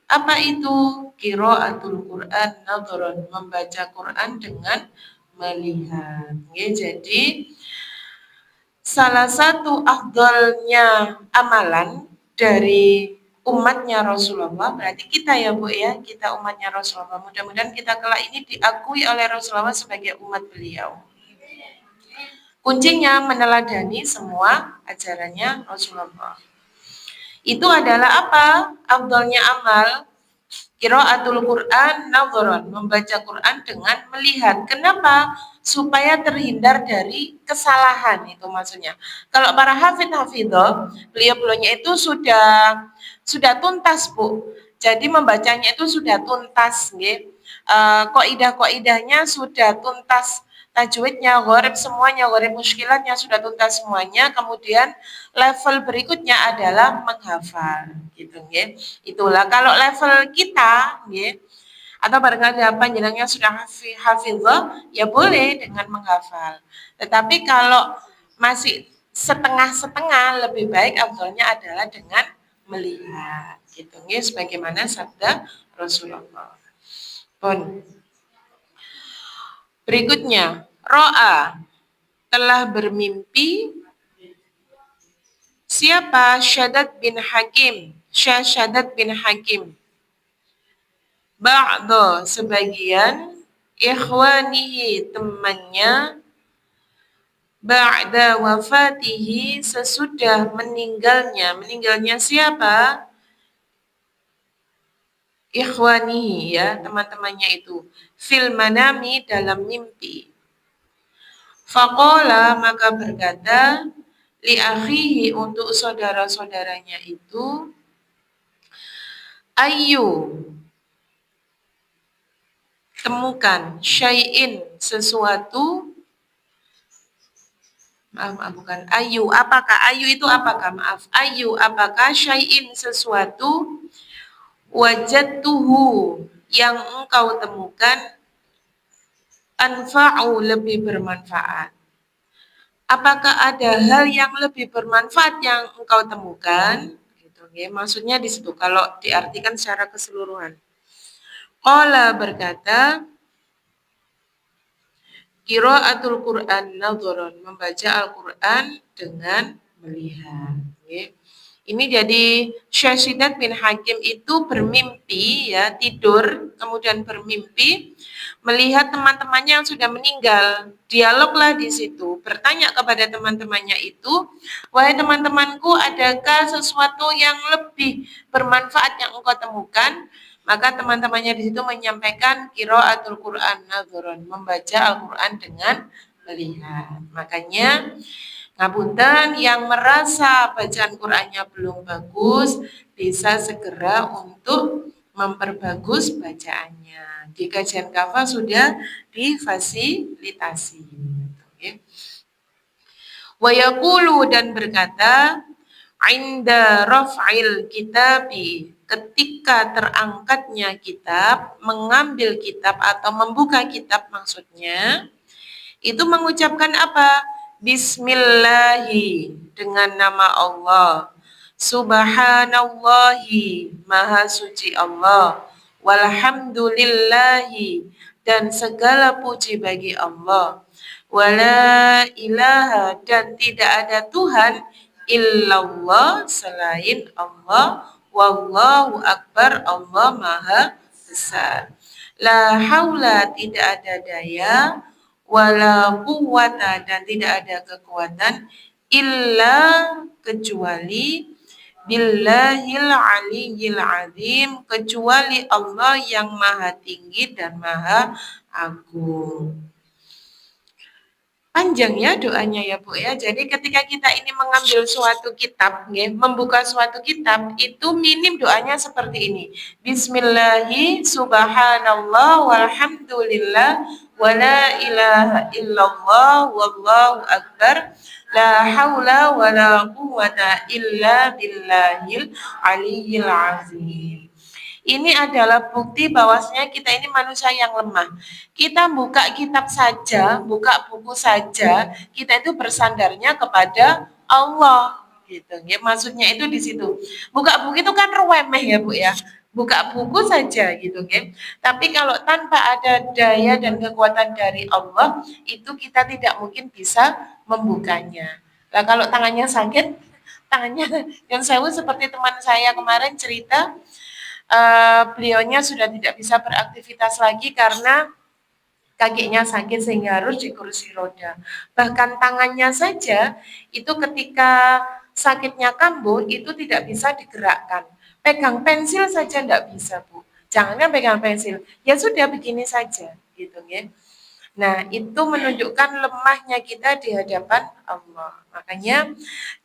Apa itu? Qiraatul Qur'an nadharan, membaca Quran dengan melihat. Ya, jadi salah satu afdalnya amalan dari umatnya Rasulullah, berarti kita ya Bu ya, kita umatnya Rasulullah. Mudah-mudahan kita kelak ini diakui oleh Rasulullah sebagai umat beliau. Kuncinya meneladani semua ajarannya Rasulullah. Itu adalah apa? Afdalnya amal qiraatul Qur'an nadharan, membaca Quran dengan melihat. Kenapa? Supaya terhindar dari kesalahan, itu maksudnya. Kalau para hafidhah, beliau-beliaunya itu sudah tuntas, Bu. Jadi membacanya itu sudah tuntas, nggih. Kaidah-kaidahnya sudah tuntas, tajwidnya, gharib semuanya, gharib muskilatnya sudah tuntas semuanya. Kemudian level berikutnya adalah menghafal, gitu nggih. Itulah kalau level kita nggih, atau barangkali panjenengannya sudah hafizah, ya boleh dengan menghafal. Tetapi kalau masih setengah-setengah, lebih baik afdalnya adalah dengan melihat, gitu nggih, sebagaimana sabda Rasulullah. Pun. Berikutnya, ro'a telah bermimpi siapa? Syaddad bin Hakim. Syaddad bin Hakim. Ba'da sebagian ikhwanihi temannya ba'da wafatihi sesudah meninggalnya. Meninggalnya siapa? Ikhwanihi ya, teman-temannya itu. Fil manami dalam mimpi. Faqala maka berkata li akhihi untuk saudara-saudaranya itu, ayu temukan syai'in sesuatu, bukan ayu, apakah ayu itu apakah, ayu apakah syai'in sesuatu wajadtuhu yang engkau temukan anfa'u lebih bermanfaat. Apakah ada hal yang lebih bermanfaat yang engkau temukan? Gitu, ya. Maksudnya di situ kalau diartikan secara keseluruhan. Qala berkata, qiraatul Qur'an nadharan, membaca Al-Qur'an dengan melihat. Okay. Ini jadi Syaddad bin Hakim itu bermimpi ya, tidur kemudian bermimpi melihat teman-temannya yang sudah meninggal. Dialoglah di situ, bertanya kepada teman-temannya itu, wahai teman-temanku, adakah sesuatu yang lebih bermanfaat yang engkau temukan? Maka teman-temannya di situ menyampaikan qiraatul Qur'an nadharan, membaca Al-Qur'an dengan melihat. Makanya Ngapunten, yang merasa bacaan Qur'annya belum bagus bisa segera untuk memperbagus bacaannya. Di kajian kafa sudah difasilitasi. Oke. Wa yaqulu, dan berkata, inda raf'il kitabi, ketika terangkatnya kitab, mengambil kitab atau membuka kitab maksudnya, itu mengucapkan apa? Bismillahi, dengan nama Allah. Subhanallahi, maha suci Allah. Walhamdulillahi, dan segala puji bagi Allah. Wala ilaha, dan tidak ada Tuhan illallah, selain Allah. Wallahu akbar, Allah maha besar. La haula, tidak ada daya, wala quwwata, dan tidak ada kekuatan, illa, kecuali, billahil aliyyil azim, kecuali Allah yang maha tinggi dan maha agung. Panjang ya doanya ya Bu ya. Jadi ketika kita ini mengambil suatu kitab, membuka suatu kitab, itu minim doanya seperti ini. Bismillahi subhanallah walhamdulillah wala ilaha illallah wallahu akbar la haula wala quwwata illa billahil aliyyil azim. Ini adalah bukti bahwasanya kita ini manusia yang lemah. Kita buka kitab saja, buka buku saja, kita itu bersandarnya kepada Allah. Gitu. Ya, maksudnya itu di situ. Buka buku itu kan remeh ya Bu ya. Buka buku saja gitu kan. Tapi kalau tanpa ada daya dan kekuatan dari Allah, itu kita tidak mungkin bisa membukanya. Nah, kalau tangannya sakit, tangannya yang sewu seperti teman saya kemarin cerita, beliaunya sudah tidak bisa beraktivitas lagi karena kakinya sakit sehingga harus di kursi roda. Bahkan tangannya saja itu ketika sakitnya kambuh itu tidak bisa digerakkan. Pegang pensil saja tidak bisa Bu. Jangankan pegang pensil, ya sudah begini saja gitu ya. Nah, itu menunjukkan lemahnya kita di hadapan Allah. Makanya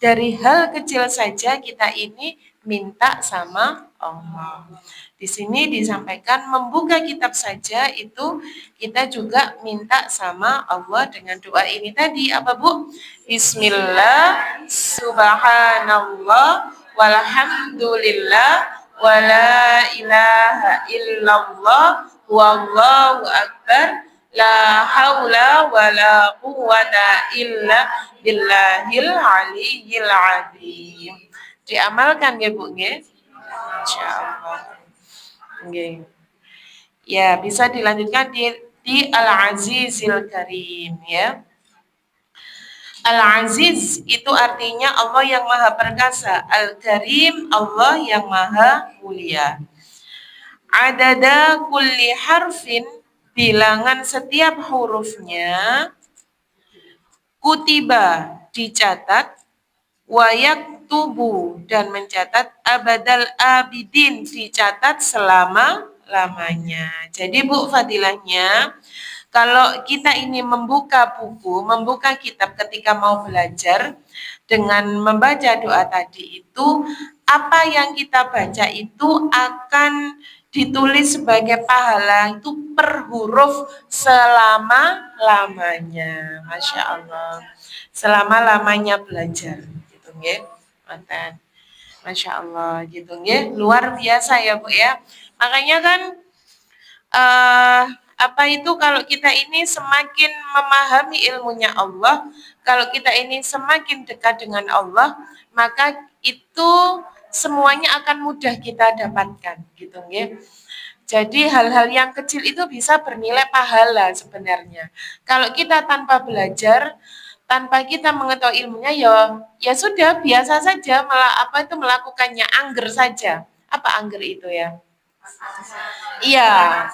dari hal kecil saja kita ini minta sama Allah. Di sini disampaikan membuka kitab saja itu kita juga minta sama Allah dengan doa ini tadi. Apa Bu? Bismillah, subhanallah, walhamdulillah, wala ilaha illallah, wallahu akbar, la haula wala quwwata illa billahil aliyyil azim. Diamalkan ya Bu nggih? Insyaallah. Nggih. Ya, bisa dilanjutkan di Al-Azizil Karim ya. Al-Aziz itu artinya Allah yang maha perkasa. Al-Karim, Allah yang maha mulia. Adada kulli harfin, bilangan setiap hurufnya, kutiba, dicatat, wayak tubuh, dan mencatat, abadal abidin, dicatat selama-lamanya. Jadi Bu fadilahnya, kalau kita ini membuka buku, membuka kitab ketika mau belajar, dengan membaca doa tadi itu, apa yang kita baca itu akan ditulis sebagai pahala itu per huruf selama-lamanya. Masya Allah. Selama-lamanya belajar. Gitu nggih. Mantan. Masya Allah gitu nggih. Luar biasa ya Bu ya. Makanya kan apa itu kalau kita ini semakin memahami ilmunya Allah, kalau kita ini semakin dekat dengan Allah, maka itu semuanya akan mudah kita dapatkan gitu nggih. Jadi hal-hal yang kecil itu bisa bernilai pahala sebenarnya. Kalau kita tanpa belajar, tanpa kita mengetahui ilmunya, ya sudah biasa saja melakukannya, angger saja. Apa angger itu ya? Iya.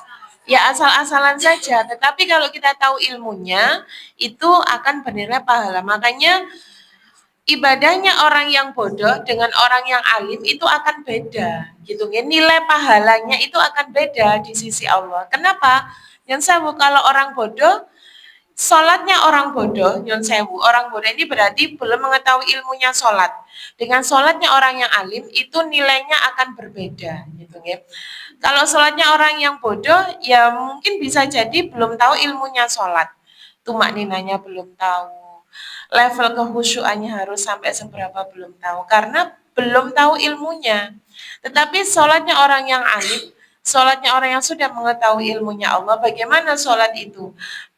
Ya asal-asalan saja, tetapi kalau kita tahu ilmunya itu akan bernilai pahala. Makanya ibadahnya orang yang bodoh dengan orang yang alim itu akan beda, gitu kan? Nilai pahalanya itu akan beda di sisi Allah. Kenapa? Yang saya kalau orang bodoh Sholatnya orang bodoh, Nyon Sewu, orang bodoh ini berarti belum mengetahui ilmunya sholat. Dengan sholatnya orang yang alim itu nilainya akan berbeda, gitu ya. Kalau sholatnya orang yang bodoh, ya mungkin bisa jadi belum tahu ilmunya sholat. Tumak ninanya belum tahu. Level kehusyuannya harus sampai seberapa belum tahu. Karena belum tahu ilmunya. Tetapi sholatnya orang yang alim, sholatnya orang yang sudah mengetahui ilmunya Allah, bagaimana sholat itu?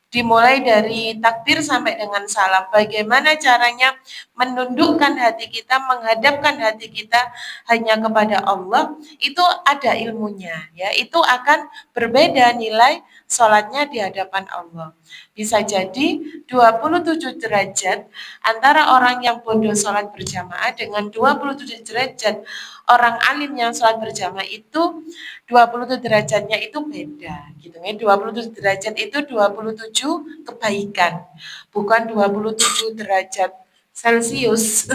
Dimulai dari takbir sampai dengan salam. Bagaimana caranya menundukkan hati kita, menghadapkan hati kita hanya kepada Allah, itu ada ilmunya, ya. Itu akan berbeda nilai sholatnya di hadapan Allah. Bisa jadi 27 derajat antara orang yang bodoh sholat berjamaah dengan 27 derajat orang alim yang sholat berjamaah itu 27 derajatnya itu beda gitu ya. 27 derajat itu 27 kebaikan, bukan 27 derajat Celcius.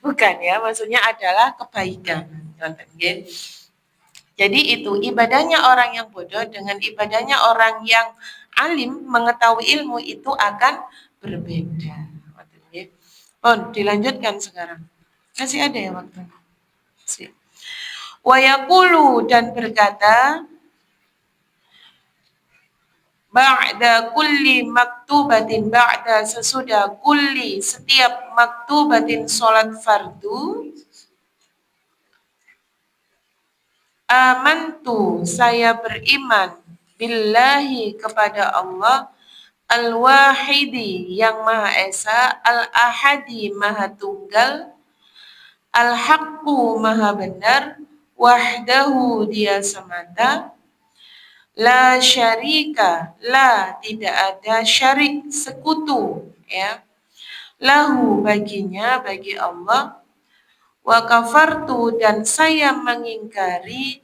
Bukan ya, maksudnya adalah kebaikan. Jadi itu ibadahnya orang yang bodoh dengan ibadahnya orang yang alim mengetahui ilmu itu akan berbeda. Oh, dilanjutkan sekarang. Masih ada ya waktu. Wa yaqulu dan berkata ba'da kulli maktubatin, ba'da sesudah kulli setiap maktubatin sholat fardu, amantu saya beriman billahi kepada Allah, al-wahidi yang maha esa, al-ahadi maha tunggal, al-haqqu maha benar, wahdahu dia semata, la syarika, la tidak ada, syarik sekutu, ya, lahu baginya, bagi Allah, wa kafartu dan saya mengingkari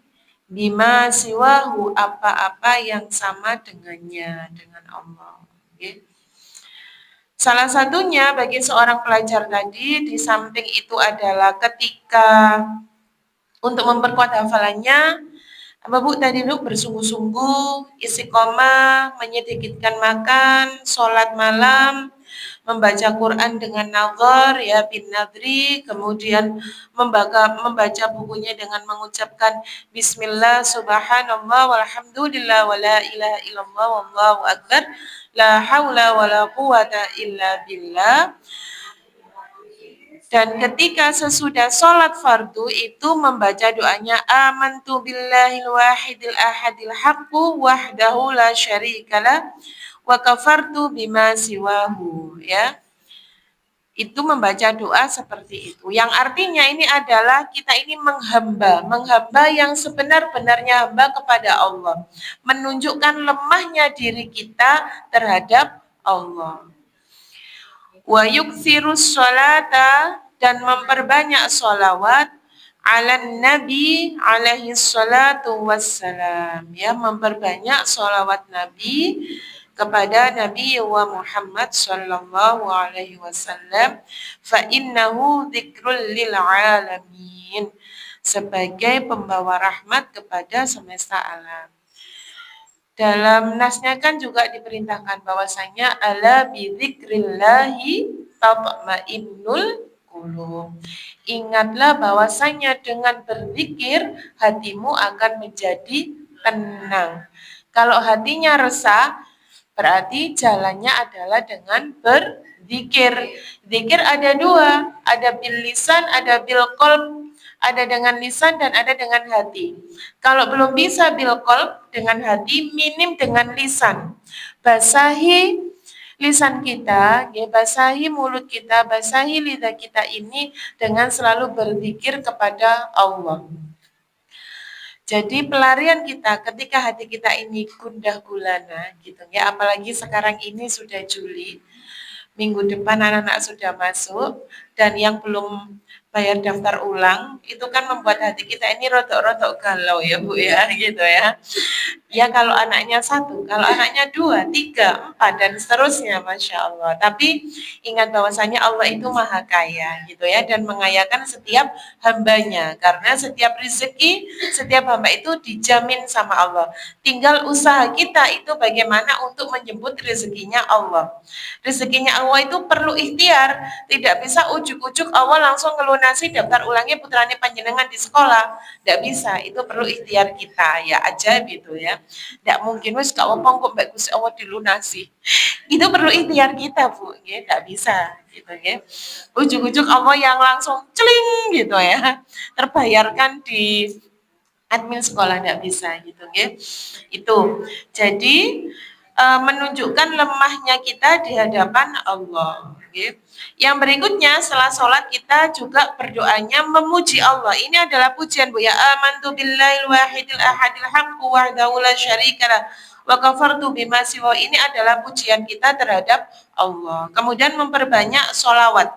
bima siwahu apa-apa yang sama dengannya, dengan Allah. Okay. Salah satunya bagi seorang pelajar tadi di samping itu adalah ketika untuk memperkuat hafalannya, Bapak tadi dulu bersungguh-sungguh, istiqomah, menyedikitkan makan, sholat malam, membaca Quran dengan nazar, ya bin nadri, kemudian membaca bukunya dengan mengucapkan Bismillah, Subhanallah, walhamdulillah, wala ilaha illallah, wallahu akbar, la haula wala quwata illa billah. Dan ketika sesudah sholat fardu itu membaca doanya amantu billahil wahidil ahadil haqqu wahdahu la syarikalah wa kafartu bima siwahu, ya. Itu membaca doa seperti itu. Yang artinya ini adalah kita ini menghamba yang sebenar-benarnya hamba kepada Allah. Menunjukkan lemahnya diri kita terhadap Allah. Wa yuksirus sholata dan memperbanyak sholawat ala nabi alaihi salatu wassalam, ya, memperbanyak sholawat Nabi kepada Nabi wa Muhammad sallallahu alaihi wasallam, fa innahu dzikrul lil alamin, sebagai pembawa rahmat kepada semesta alam. Dalam nasnya kan juga diperintahkan bahwasanya ala bidzikrillahi tatma'innul qulub. Ingatlah bahwasanya dengan berzikir hatimu akan menjadi tenang. Kalau hatinya resah, berarti jalannya adalah dengan berzikir. Zikir ada dua, ada bil lisan, ada bil qalb, ada dengan lisan dan ada dengan hati. Kalau belum bisa bil qalb dengan hati, minim dengan lisan. Basahi lisan kita, ya, basahi mulut kita, basahi lidah kita ini dengan selalu berzikir kepada Allah. Jadi pelarian kita ketika hati kita ini gundah gulana gitu ya, apalagi sekarang ini sudah Juli, minggu depan anak-anak sudah masuk dan yang belum bayar daftar ulang itu kan membuat hati kita ini rotok-rotok galau ya Bu ya gitu ya. Ya kalau anaknya satu, kalau anaknya dua, tiga, empat, dan seterusnya, Masya Allah. Tapi ingat bahwasanya Allah itu maha kaya gitu ya, dan mengayakan setiap hambanya. Karena setiap rezeki, setiap hamba itu dijamin sama Allah. Tinggal usaha kita itu bagaimana untuk menjemput rezekinya Allah. Rezekinya Allah itu perlu ikhtiar, tidak bisa ujuk-ujuk Allah langsung ngelunasi daftar ulangi putrane panjenengan di sekolah. Tidak bisa, itu perlu ikhtiar kita ya aja gitu ya. Tidak mungkin wis gak apa kok mbak Gusti Allah dilunasi. Itu perlu ikhtiar kita Bu, ya tidak bisa gitu ya. Ujuk-ujuk Allah yang langsung celing gitu ya. Terbayarkan di admin sekolah tidak bisa gitu ya. Itu. Jadi menunjukkan lemahnya kita di hadapan Allah. Okay. Yang berikutnya setelah sholat kita juga berdoanya memuji Allah. Ini adalah pujian Bu ya. Amantu billahil wahidil ahadil haqqu wahdahu la syarikalah wa kafartu bima siwa. Ini adalah pujian kita terhadap Allah. Kemudian memperbanyak sholawat.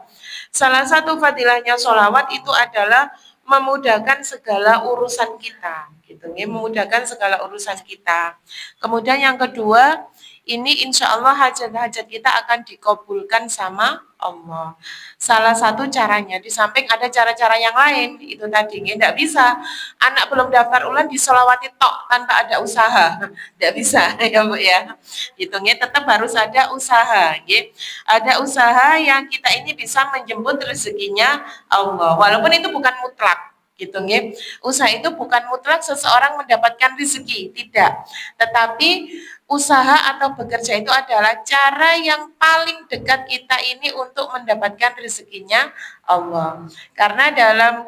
Salah satu fadilahnya sholawat itu adalah memudahkan segala urusan kita gitu ya, memudahkan segala urusan kita. Kemudian yang kedua, ini insya Allah hajat-hajat kita akan dikabulkan sama Allah. Salah satu caranya, di samping ada cara-cara yang lain, itu tadi tidak bisa. Anak belum daftar ulang disolawati tok tanpa ada usaha, tidak bisa ya Bu ya. Hitungnya tetap harus ada usaha, gitu. Ada usaha yang kita ini bisa menjemput rezekinya Allah, walaupun itu bukan mutlak. Gitu ya. Usaha itu bukan mutlak seseorang mendapatkan rezeki, tidak. Tetapi usaha atau bekerja itu adalah cara yang paling dekat kita ini untuk mendapatkan rezekinya Allah. Karena dalam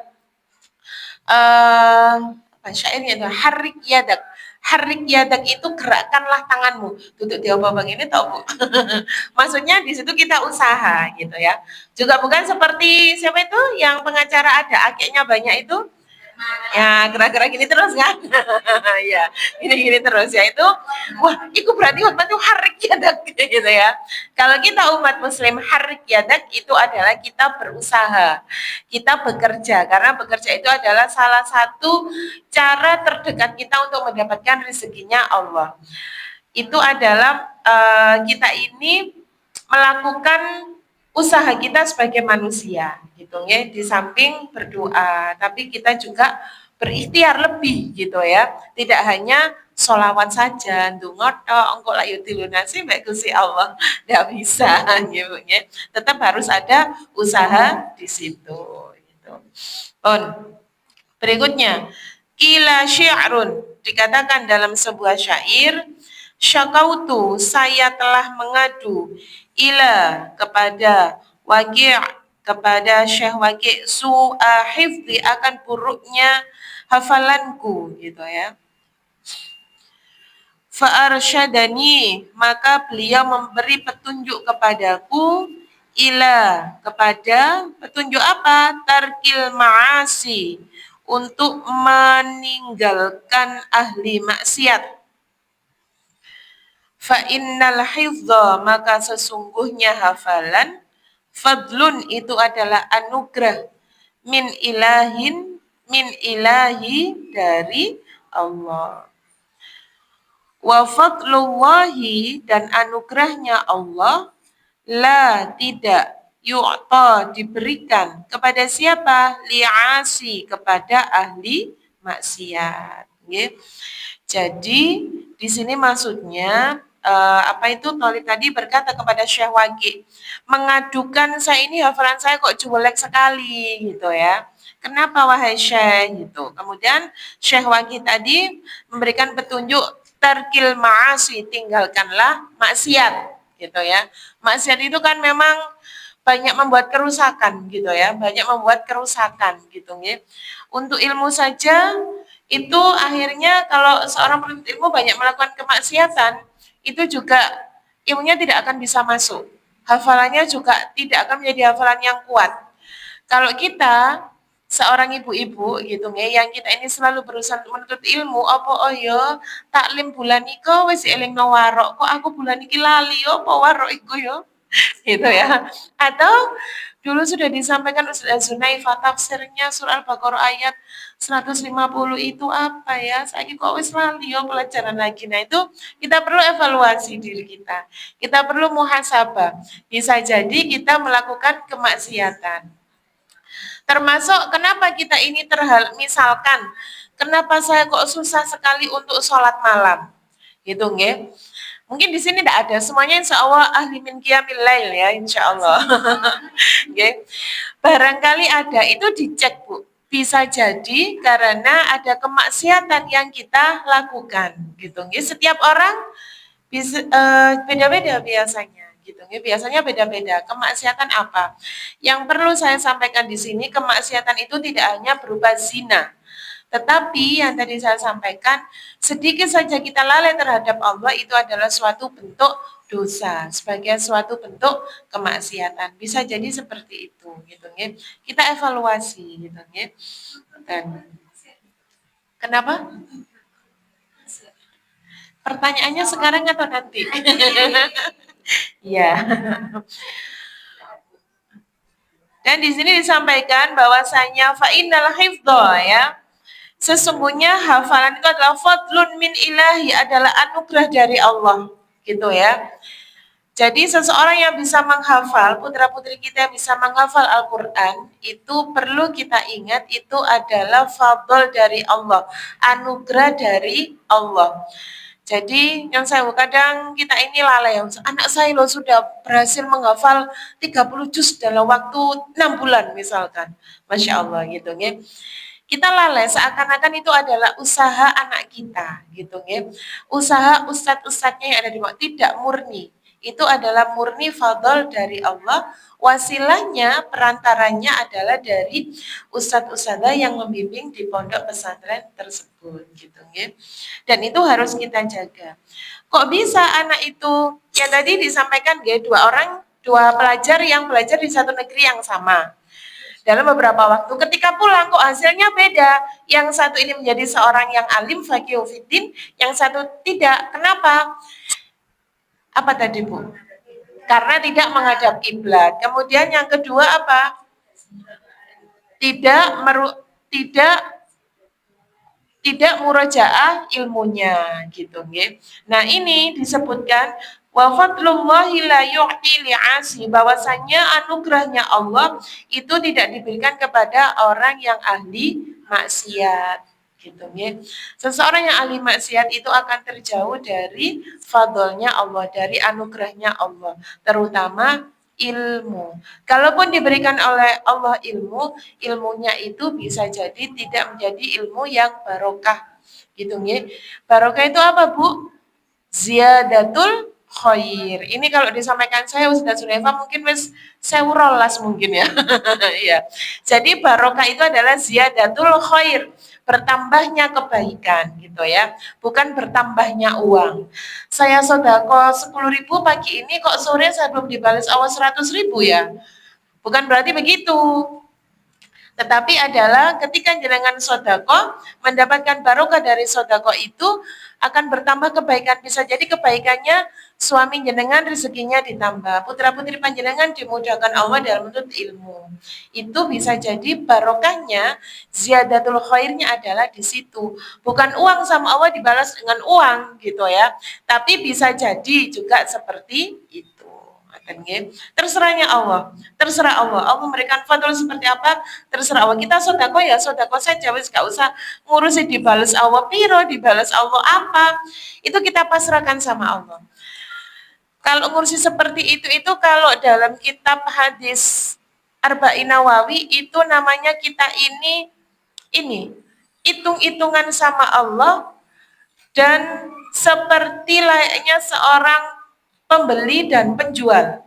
syairnya itu harik yadak itu gerakkanlah tanganmu. Duduk di bang ini tau Bu. Maksudnya di situ kita usaha gitu ya. Juga bukan seperti siapa itu yang pengacara ada akiknya banyak itu. Ya, gerak-gerak gini terus kan? Ya, gini-gini terus ya itu. Wah, itu berarti umat itu harik yadak gitu ya. Kalau kita umat muslim harik yadak itu adalah kita berusaha. Kita bekerja karena bekerja itu adalah salah satu cara terdekat kita untuk mendapatkan rezekinya Allah. Itu adalah kita ini melakukan usaha kita sebagai manusia gitu ya, di samping berdoa tapi kita juga berikhtiar lebih gitu ya, tidak hanya sholawat saja ndonga engko lak yo dilunasi mbek Gusti Allah, tidak bisa gitu ya, tetap harus ada usaha di situ gitu. Berikutnya kila syi'run, dikatakan dalam sebuah syair, syakautu, saya telah mengadu, ila, kepada Waqi', kepada Syekh Waqi', su'a hifzi, akan buruknya hafalanku gitu ya. Fa'arsyadani, maka beliau memberi petunjuk kepadaku, ila, kepada petunjuk apa? Tarkil ma'asi, untuk meninggalkan ahli maksiat. Fa innal hifdha, maka sesungguhnya hafalan, fadlun, itu adalah anugerah, min ilahi, dari Allah. Wa fadlullahi, dan anugerahnya Allah, la, tidak, yu'ta, diberikan kepada siapa? Li'asi, kepada ahli maksiat. Jadi di sini maksudnya apa itu Tolib tadi berkata kepada Syekh Waqi, mengadukan saya ini hafalan saya kok jelek sekali gitu ya. Kenapa wahai Syekh gitu. Kemudian Syekh Waqi tadi memberikan petunjuk, tarkil ma'asi, tinggalkanlah maksiat gitu ya. Maksiat itu kan memang banyak membuat kerusakan gitu ya, banyak membuat kerusakan gitu ya. Untuk ilmu saja itu akhirnya kalau seorang penuntut ilmu banyak melakukan kemaksiatan, itu juga ilmunya tidak akan bisa masuk. Hafalannya juga tidak akan menjadi hafalan yang kuat. Kalau kita seorang ibu-ibu gitu ya, yang kita ini selalu berusaha untuk menuntut ilmu, apa oh yo taklim bulan iko wis elingno warok, kok aku bulan iki lali yo apa warok iku yo gitu ya. Atau Dulu sudah disampaikan Ustaz Zunaifah tafsirnya surah Al-Baqarah ayat 150 itu apa ya? Saya kok wis lali yo pelajaran lagi. Nah, itu kita perlu evaluasi diri kita. Kita perlu muhasabah. Bisa jadi kita melakukan kemaksiatan. Termasuk kenapa kita ini misalkan kenapa saya kok susah sekali untuk sholat malam. Gitu nggih. Mungkin di sini tidak ada semuanya, insya Allah ahli min qiyamil lail ya, insya Allah. Okay. Barangkali ada, itu dicek Bu. Bisa jadi karena ada kemaksiatan yang kita lakukan, gitu. Setiap orang bisa beda-beda biasanya, gitu. Biasanya beda-beda. Kemaksiatan apa? Yang perlu saya sampaikan di sini, kemaksiatan itu tidak hanya berupa zina. Tetapi yang tadi saya sampaikan, sedikit saja kita lalai terhadap Allah itu adalah suatu bentuk dosa, sebagai suatu bentuk kemaksiatan. Bisa jadi seperti itu, gitu ya. Kita evaluasi, gitu ya. Dan kenapa? Pertanyaannya sekarang atau nanti? Iya. Dan di sini disampaikan bahwasanya fa'innal hifdha ya. Sesungguhnya hafalan itu adalah fadlun min ilahi, adalah anugerah dari Allah, gitu ya. Jadi seseorang yang bisa menghafal, putra-putri kita yang bisa menghafal Al-Quran, itu perlu kita ingat itu adalah fadl dari Allah, anugerah dari Allah. Jadi yang saya kadang kita ini lalai, anak saya loh sudah berhasil menghafal 30 juz dalam waktu 6 bulan misalkan. Masya Allah gitu ya. Kita lalai seakan-akan itu adalah usaha anak kita gitu ya. Usaha ustadz-ustadznya yang ada di bawah, tidak murni. Itu adalah murni fadl dari Allah. Wasilahnya, perantaranya adalah dari ustadz-ustadzah yang membimbing di pondok pesantren tersebut gitu ya. Dan itu harus kita jaga. Kok bisa anak itu, ya tadi disampaikan ya, dua pelajar yang belajar di satu negeri yang sama. Dalam beberapa waktu ketika pulang kok hasilnya beda. Yang satu ini menjadi seorang yang alim faqih fiddin, yang satu tidak. Kenapa? Apa tadi Bu? Karena tidak menghadap kiblat. Kemudian yang kedua apa? Tidak murojaah ilmunya gitu nggih. Nah, ini disebutkan wa fadlullahi la yu'ti li'asi, bahwasanya anugerahnya Allah itu tidak diberikan kepada orang yang ahli maksiat gitu ya. Seseorang yang ahli maksiat itu akan terjauh dari fadlnya Allah, dari anugerahnya Allah, terutama ilmu. Kalaupun diberikan oleh Allah ilmu, ilmunya itu bisa jadi tidak menjadi ilmu yang barokah. Gitu ya. Barokah itu apa, Bu? Ziyadatul khair. Ini kalau disampaikan saya Ustaz Suneva mungkin wis 1000 mungkin ya. Iya. Jadi barokah itu adalah ziyadatul khair, bertambahnya kebaikan gitu ya, bukan bertambahnya uang. Saya sodako 10.000 pagi ini kok sore saya belum dibalas awas 100.000 ya. Bukan berarti begitu. Tetapi adalah ketika jenengan sodako mendapatkan barokah dari sodako itu akan bertambah kebaikan. Bisa jadi kebaikannya suami jenengan rezekinya ditambah, putra putri panjenengan dimudahkan Allah dalam menuntut ilmu. Itu bisa jadi barokahnya, ziyadatul khairnya adalah di situ. Bukan uang sama Allah dibalas dengan uang gitu ya. Tapi bisa jadi juga seperti itu. Terserahnya Allah, terserah Allah. Allah memberikan fadl seperti apa, terserah Allah. Kita sodako ya sodako saja, wis gak usah ngurusin dibalas Allah piro, dibalas Allah apa. Itu kita pasrahkan sama Allah. Kalau ngurusi seperti itu kalau dalam kitab hadis Arba'in Nawawi itu namanya kita ini hitung-hitungan sama Allah dan seperti layaknya seorang pembeli dan penjual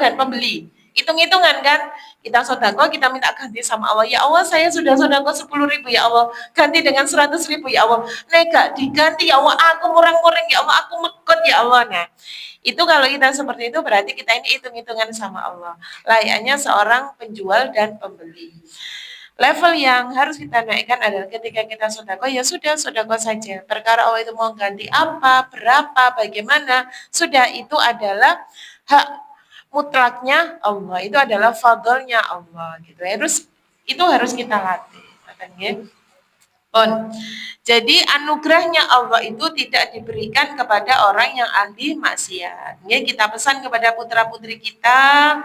dan pembeli. Hitung-hitungan kan, kita sodako, kita minta ganti sama Allah. Ya Allah, saya sudah sodako 10.000 ya Allah, ganti dengan 100.000 ya Allah. Nega diganti ya Allah, aku murang-murang ya Allah, aku mekot ya Allah. Nah, itu kalau kita seperti itu berarti kita ini hitung-hitungan sama Allah. Layaknya seorang penjual dan pembeli. Level yang harus kita naikkan adalah ketika kita sodako, ya sudah sodako saja. Perkara Allah itu mau ganti apa, berapa, bagaimana, sudah itu adalah hak mutlaknya Allah, itu adalah fadlnya Allah gitu. Itu harus kita latih. Jadi anugerahnya Allah itu tidak diberikan kepada orang yang ahli maksiat. Ya, kita pesan kepada putra-putri kita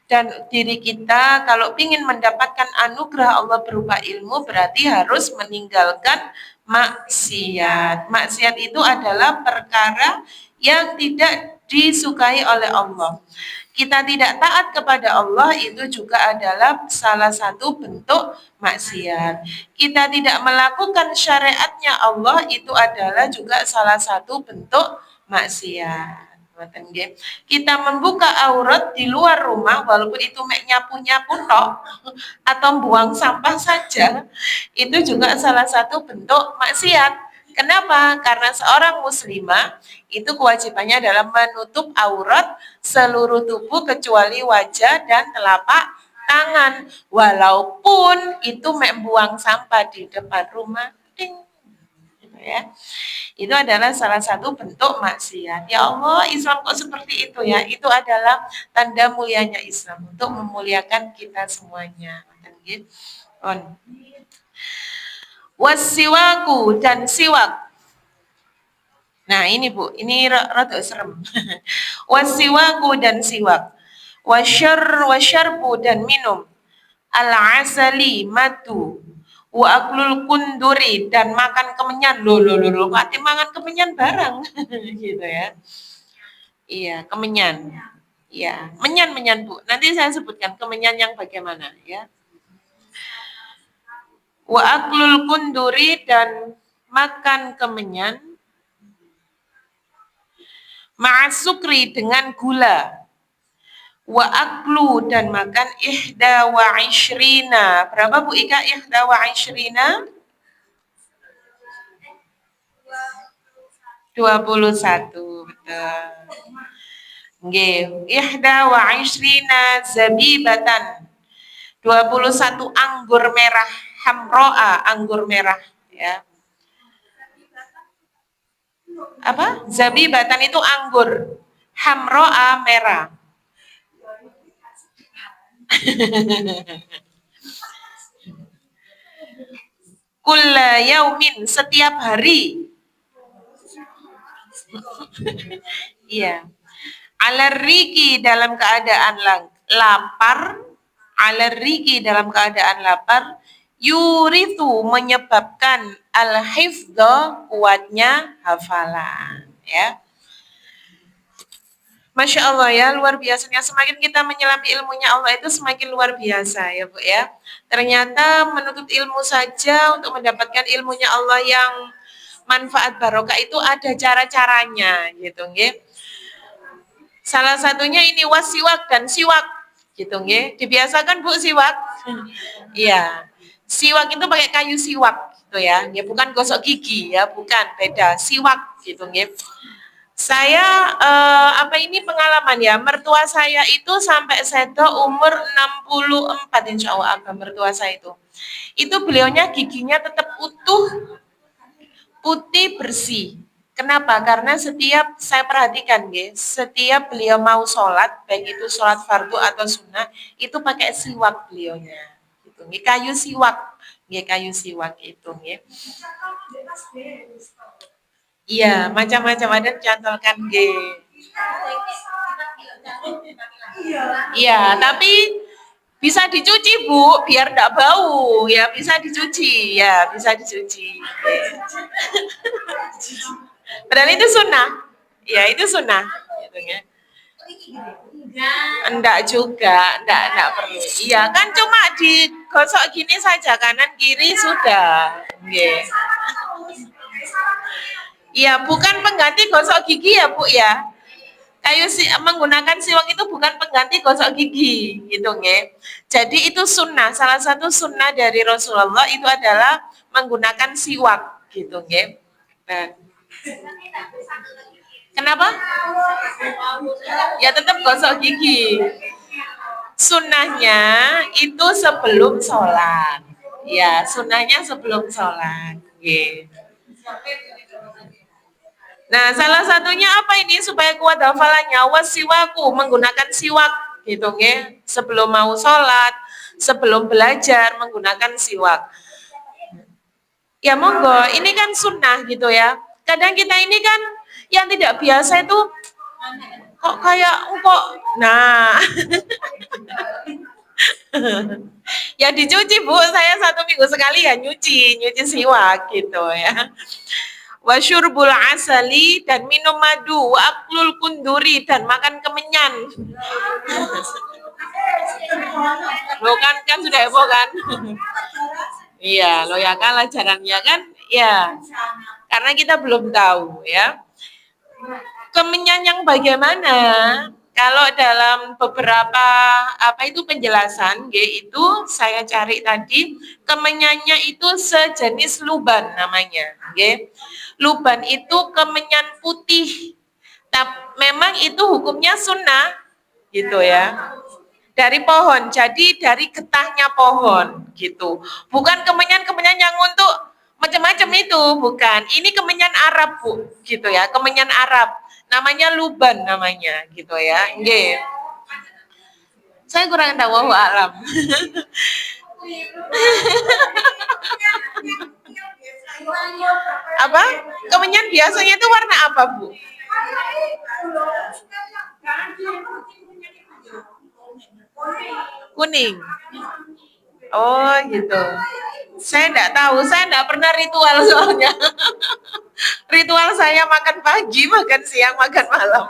dan diri kita, kalau ingin mendapatkan anugerah Allah berupa ilmu, berarti harus meninggalkan maksiat. Maksiat itu adalah perkara yang tidak disukai oleh Allah. Kita tidak taat kepada Allah itu juga adalah salah satu bentuk maksiat. Kita tidak melakukan syariatnya Allah itu adalah juga salah satu bentuk maksiat. Kita membuka aurat di luar rumah walaupun itu nyapu-nyapu tok atau buang sampah saja, itu juga salah satu bentuk maksiat. Kenapa? Karena seorang muslimah itu kewajibannya adalah menutup aurat seluruh tubuh kecuali wajah dan telapak tangan. Walaupun itu buang sampah di depan rumah. Ding. Gitu ya. Itu adalah salah satu bentuk maksiat. Ya Allah, Islam kok seperti itu ya? Itu adalah tanda mulianya Islam untuk memuliakan kita semuanya. Wasiwaku dan siwak. Nah ini Bu, ini rada serem. Wasiwaku dan siwak. Wasyarbu dan minum. Al-asali madu. Wa aklul kunduri dan makan kemenyan. Loh, mati makan kemenyan barang. Gitu ya. Iya, kemenyan. Iya, menyan Bu. Nanti saya sebutkan kemenyan yang bagaimana ya. Wa aklul kunduri dan makan kemenyan ma'asukri dengan gula. Wa aklu dan makan ihda wa ishrina. Berapa Bu Ika ihda wa ishrina? 21. Betul. Nggih, ihda wa ishrina zabibatan. 21 anggur merah, hamroa, anggur merah ya. Apa? Zabibatan itu anggur, hamroa merah. Kulla yaumin, setiap hari. Iya. Alarriki dalam keadaan lapar, alarriki dalam keadaan lapar, yurithu menyebabkan al-hifdha kuatnya hafalan ya. Masya Allah ya, luar biasanya. Semakin kita menyelami ilmunya Allah itu semakin luar biasa ya Bu ya. Ternyata menuntut ilmu saja untuk mendapatkan ilmunya Allah yang manfaat barokah itu ada cara-caranya gitu nggih. Salah satunya ini wasiwak dan siwak gitu nggih. Dibiasakan Bu siwak. Iya. Siwak itu pakai kayu siwak gitu ya. Ya bukan gosok gigi ya, bukan, beda. Siwak gitu nggih. Saya ini pengalaman ya, mertua saya itu sampai sedo umur 64 insya Allah abah mertua saya itu. Itu beliaunya giginya tetap utuh, putih, bersih. Kenapa? Karena setiap saya perhatikan setiap beliau mau sholat, baik itu sholat fardu atau sunnah, itu pakai siwak beliaunya. Gitu, kayu siwak, kayu siwak itu. Iya, macam-macam ada cantolkan G. Iya, tapi bisa dicuci Bu, biar enggak bau. Ya, bisa dicuci. Ya, bisa dicuci. Padahal itu sunnah. Ya, itu sunnah. Gitu ya. Enggak juga, enggak perlu. Iya, kan cuma digosok gini saja, kanan kiri sudah. Nggih. Iya, bukan pengganti gosok gigi ya Bu ya. Menggunakan siwak itu bukan pengganti gosok gigi, gitu nggih. Jadi itu sunnah, salah satu sunnah dari Rasulullah itu adalah menggunakan siwak, gitu nggih. Nah. Kenapa? Ya tetap gosok gigi. Sunnahnya itu sebelum sholat. Ya, sunnahnya sebelum sholat. Nggih. Nah, salah satunya apa ini supaya kuat hafalannya? Wasiwaku, menggunakan siwak gitu nggih. Sebelum mau sholat, sebelum belajar menggunakan siwak. Ya monggo, ini kan sunnah gitu ya. Kadang kita ini kan yang tidak biasa itu kok kayak kok nah ya dicuci Bu, saya 1 minggu sekali ya nyuci siwak gitu ya. Wasyurbul asali dan minum madu, wa aklul kunduri dan makan kemenyan. Lo kan sudah heboh kan? Iya, lo ya kan ajarannya kan? Ya, karena kita belum tahu ya. Kemenyan yang bagaimana? Kalau dalam beberapa apa itu penjelasan, yaitu saya cari tadi, kemenyannya itu sejenis luban namanya, Luban itu kemenyan putih. Memang itu hukumnya sunnah, gitu ya. Dari pohon, jadi dari getahnya pohon, gitu. Bukan kemenyan yang untuk macam-macam itu, bukan. Ini kemenyan Arab, Bu, gitu ya. Kemenyan Arab, namanya luban namanya, gitu ya. Nggih. Saya kurang tahu, wallahu alam. Apa? Kemenyan biasanya itu warna apa, Bu? Kuning. Oh, gitu. Saya enggak tahu, saya enggak pernah ritual soalnya. Ritual saya makan pagi, makan siang, makan malam.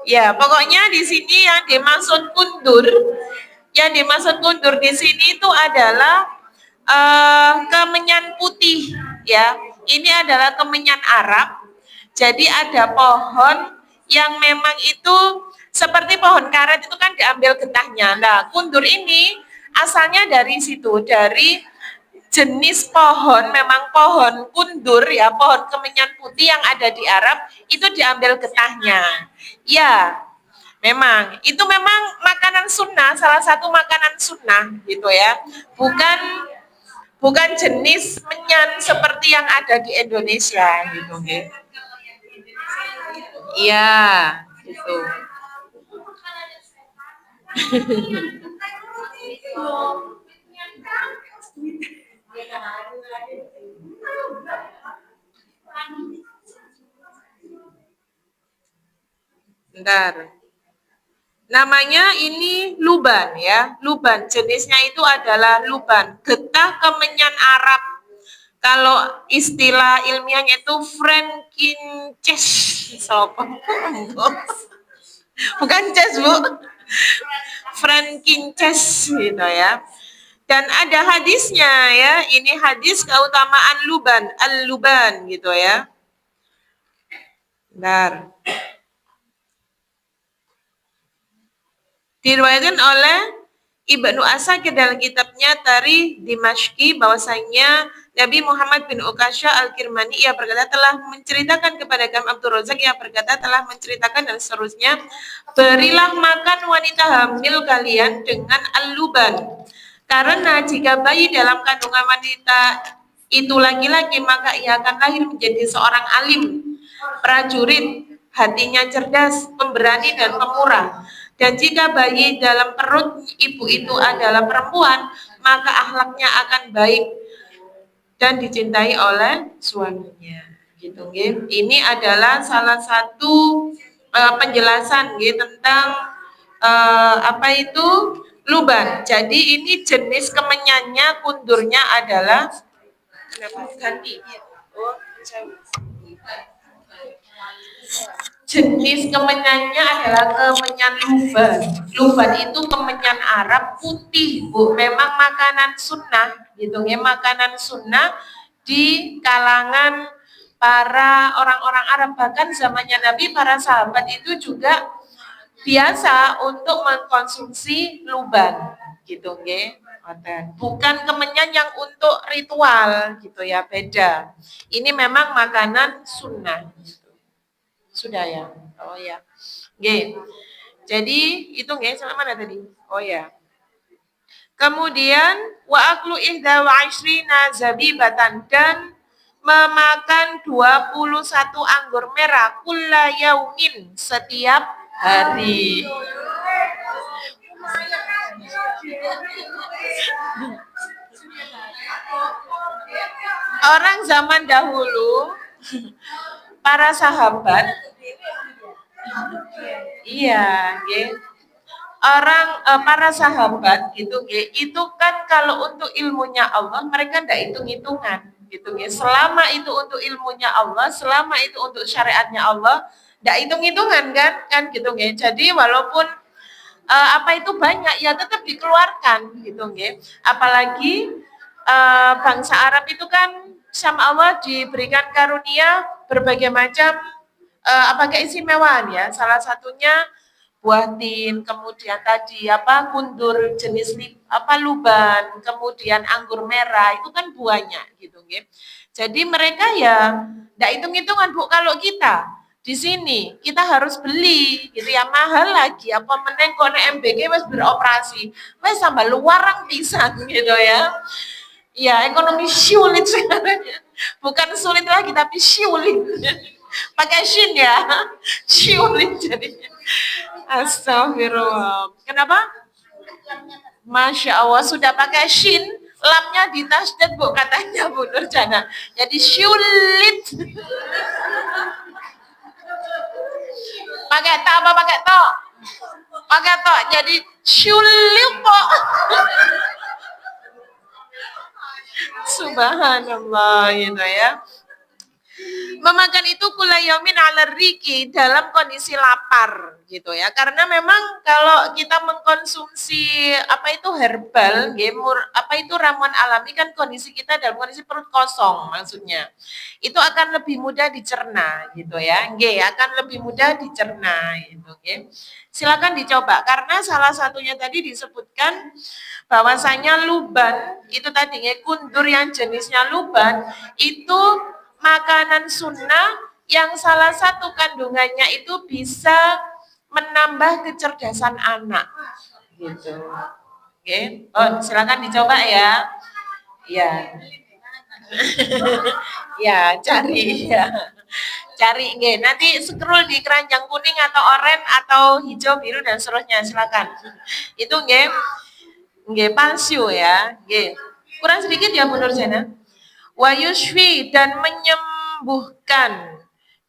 Ya, pokoknya di sini yang dimaksud kundur di sini itu adalah kemenyan putih, ya. Ini adalah kemenyan Arab. Jadi ada pohon yang memang itu seperti pohon karet itu kan diambil getahnya. Nah, kundur ini asalnya dari situ, dari jenis pohon, memang pohon kundur ya, pohon kemenyan putih yang ada di Arab itu diambil getahnya. Ya, memang itu memang makanan sunnah, salah satu makanan sunnah gitu ya. Bukan jenis menyan seperti yang ada di Indonesia gitu nggih. Iya, gitu. Bentar. Namanya ini luban ya, luban. Jenisnya itu adalah luban, getah kemenyan Arab. Kalau istilah ilmiahnya itu Frankincense. Sopo? Bukan ces, Bu. Frankincense gitu ya. Dan ada hadisnya ya. Ini hadis keutamaan luban, al-luban gitu ya. Bentar. Diriwayatkan oleh Ibnu Asakir dalam kitabnya Tarikh Dimashqi bahwasanya Nabi Muhammad bin Ukasha Al-Kirmani ia berkata telah menceritakan kepada kami Abdul Razak yang berkata telah menceritakan dan seterusnya, berilah makan wanita hamil kalian dengan al-luban, karena jika bayi dalam kandungan wanita itu laki-laki maka ia akan lahir menjadi seorang alim, prajurit, hatinya cerdas, pemberani dan pemurah. Dan jika bayi dalam perut ibu itu adalah perempuan, maka akhlaknya akan baik dan dicintai oleh suaminya. Gitu, nggih. Ini adalah salah satu penjelasan nggih tentang apa itu luban. Jadi ini jenis kemenyannya, kundurnya adalah ganti. Oh, jenis kemenyannya adalah kemenyan luban. Luban itu kemenyan Arab putih, Bu. Memang makanan sunnah, gitu ya, makanan sunnah di kalangan para orang-orang Arab. Bahkan zamannya Nabi, para sahabat itu juga biasa untuk mengkonsumsi luban, gitu ya. Bukan kemenyan yang untuk ritual, gitu ya, beda. Ini memang makanan sunnah. Sudah ya? Oh ya. Oke. Jadi itu nggak sampai mana tadi? Oh ya. Kemudian wa aklu ihda wa ashrina zabibatan, dan memakan 21 anggur merah kulla yaumin setiap hari. Orang zaman dahulu, para sahabat, iya, para sahabat gitu, itu kan kalau untuk ilmunya Allah mereka ndak hitung-hitungan gitu, selama itu untuk ilmunya Allah, selama itu untuk syariatnya Allah, ndak hitung-hitungan kan gitu, jadi walaupun apa itu banyak ya tetap dikeluarkan gitu, apalagi bangsa Arab itu kan sama Allah diberikan karunia berbagai macam keistimewaan ya. Salah satunya buah tin, kemudian tadi kundur jenis luban, kemudian anggur merah itu kan buahnya gitu, Jadi mereka ya enggak hitung-hitungan Bu, kalau kita di sini kita harus beli gitu ya, mahal lagi apa meneng kono MBG wis beroperasi. Wis tambah luarang pisan gitu ya. Ya, ekonomi sulit sekarang. Bukan sulit lagi tapi sulit. Pakai shin ya. Sulit jadinya. Astagfirullah. Kenapa? Masya Allah sudah pakai shin, lamnya di tasdid Bu katanya Bu Nurjana. Jadi sulit. Pakai tak apa pakai tok? Pakai tok jadi sulit kok. Subhanallah gitu ya. Memakan itu kula yaumin ala riki dalam kondisi lapar gitu ya. Karena memang kalau kita mengkonsumsi herbal, itu ramuan alami kan kondisi kita dalam kondisi perut kosong maksudnya. Itu akan lebih mudah dicerna gitu ya. Akan lebih mudah dicerna gitu, Silakan dicoba karena salah satunya tadi disebutkan bahwasanya luban itu tadi kundur yang jenisnya luban itu makanan sunnah yang salah satu kandungannya itu bisa menambah kecerdasan anak gitu. Oke. Oh, silakan dicoba ya. Ya. Ya, cari ya. Cari nanti scroll di keranjang kuning atau oranye atau hijau, biru dan seterusnya silakan. Itu palsu ya. Kurang sedikit ya Bu Nurjana. Wa yushfi dan menyembuhkan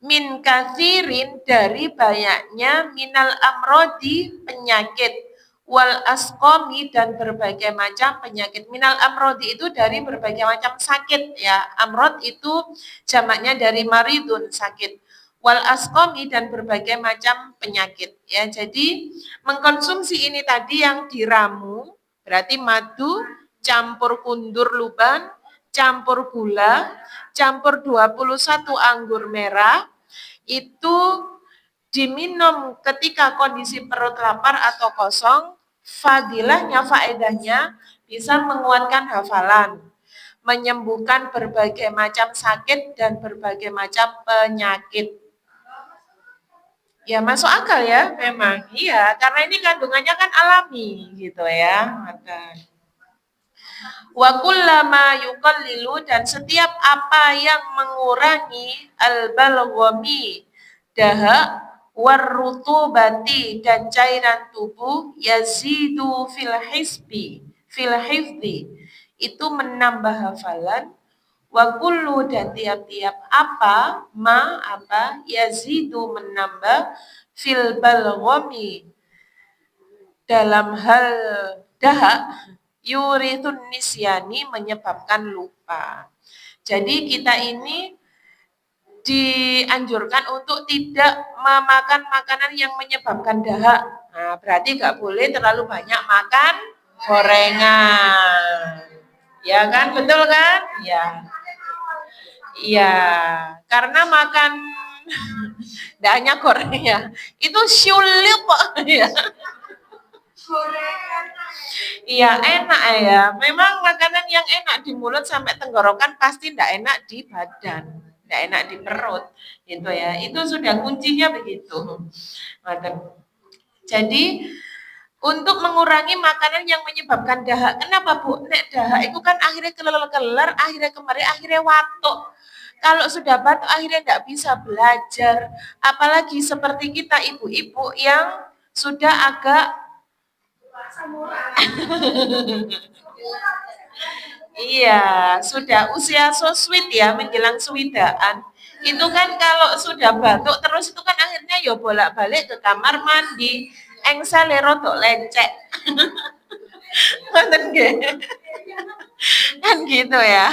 min kathirin dari banyaknya minal amrodi penyakit wal asqomi dan berbagai macam penyakit. Minal amrodi itu dari berbagai macam sakit ya. Amrod itu jamaknya dari maridun sakit. Wal asqomi dan berbagai macam penyakit ya. Jadi mengkonsumsi ini tadi yang diramu berarti madu campur kundur luban campur gula, campur 21 anggur merah, itu diminum ketika kondisi perut lapar atau kosong, fadilahnya, faedahnya bisa menguatkan hafalan, menyembuhkan berbagai macam sakit dan berbagai macam penyakit. Ya masuk akal ya memang, iya karena ini kandungannya kan alami gitu ya. Wa kullama yuqallilu dan setiap apa yang mengurangi al-balghami dahak warrutubati dan cairan tubuh yazidu fil hifdi itu menambah hafalan wa kullu dan tiap-tiap apa yazidu menambah fil balghami dalam hal dahak yuritun nisyani menyebabkan lupa. Jadi kita ini dianjurkan untuk tidak memakan makanan yang menyebabkan dahak. Nah, berarti nggak boleh terlalu banyak makan gorengan. Ya kan, betul kan? Ya. Iya, karena makan tidak hanya gorengan ya. Itu sulit kok ya. Iya enak ya. Memang makanan yang enak di mulut sampai tenggorokan pasti tidak enak di badan, tidak enak di perut, gitu ya. Itu sudah kuncinya begitu. Jadi untuk mengurangi makanan yang menyebabkan dahak. Kenapa Bu? Nek dahak itu kan akhirnya kelar, akhirnya kemarin, akhirnya watuk. Kalau sudah batuk akhirnya tidak bisa belajar. Apalagi seperti kita ibu-ibu yang sudah agak iya, sudah usia so sweet ya, menjelang swidaan. Itu kan kalau sudah batuk terus itu kan akhirnya ya bolak-balik ke kamar mandi. Engsele rodok lecek. Ngoten nggih. Kan gitu ya.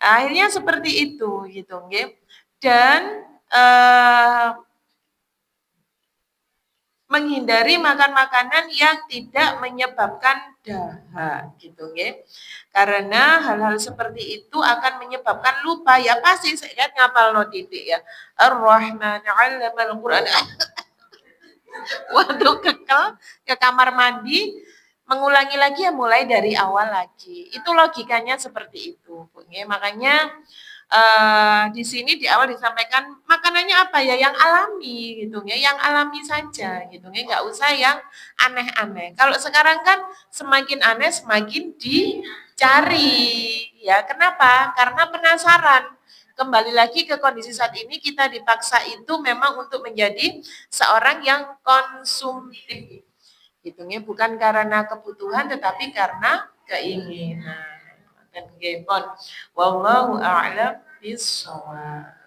Akhirnya seperti itu gitu nggih. Dan menghindari makan makanan yang tidak menyebabkan dahak gitu nggih. Karena hal-hal seperti itu akan menyebabkan lupa ya pasti saya kan ngapalno titik ya. Ar-Rahman 'allamal Qur'an. Waktu ke kamar mandi mengulangi lagi ya mulai dari awal lagi. Itu logikanya seperti itu, Bu. Makanya di sini di awal disampaikan makanannya apa ya yang alami gitu ya, yang alami saja gitu ya, nggak usah yang aneh-aneh. Kalau sekarang kan semakin aneh semakin dicari ya. Kenapa? Karena penasaran. Kembali lagi ke kondisi saat ini kita dipaksa itu memang untuk menjadi seorang yang konsumtif. Gitu ya, bukan karena kebutuhan tetapi karena keinginan. Dan gepon. Wallahu a'lam bishawab.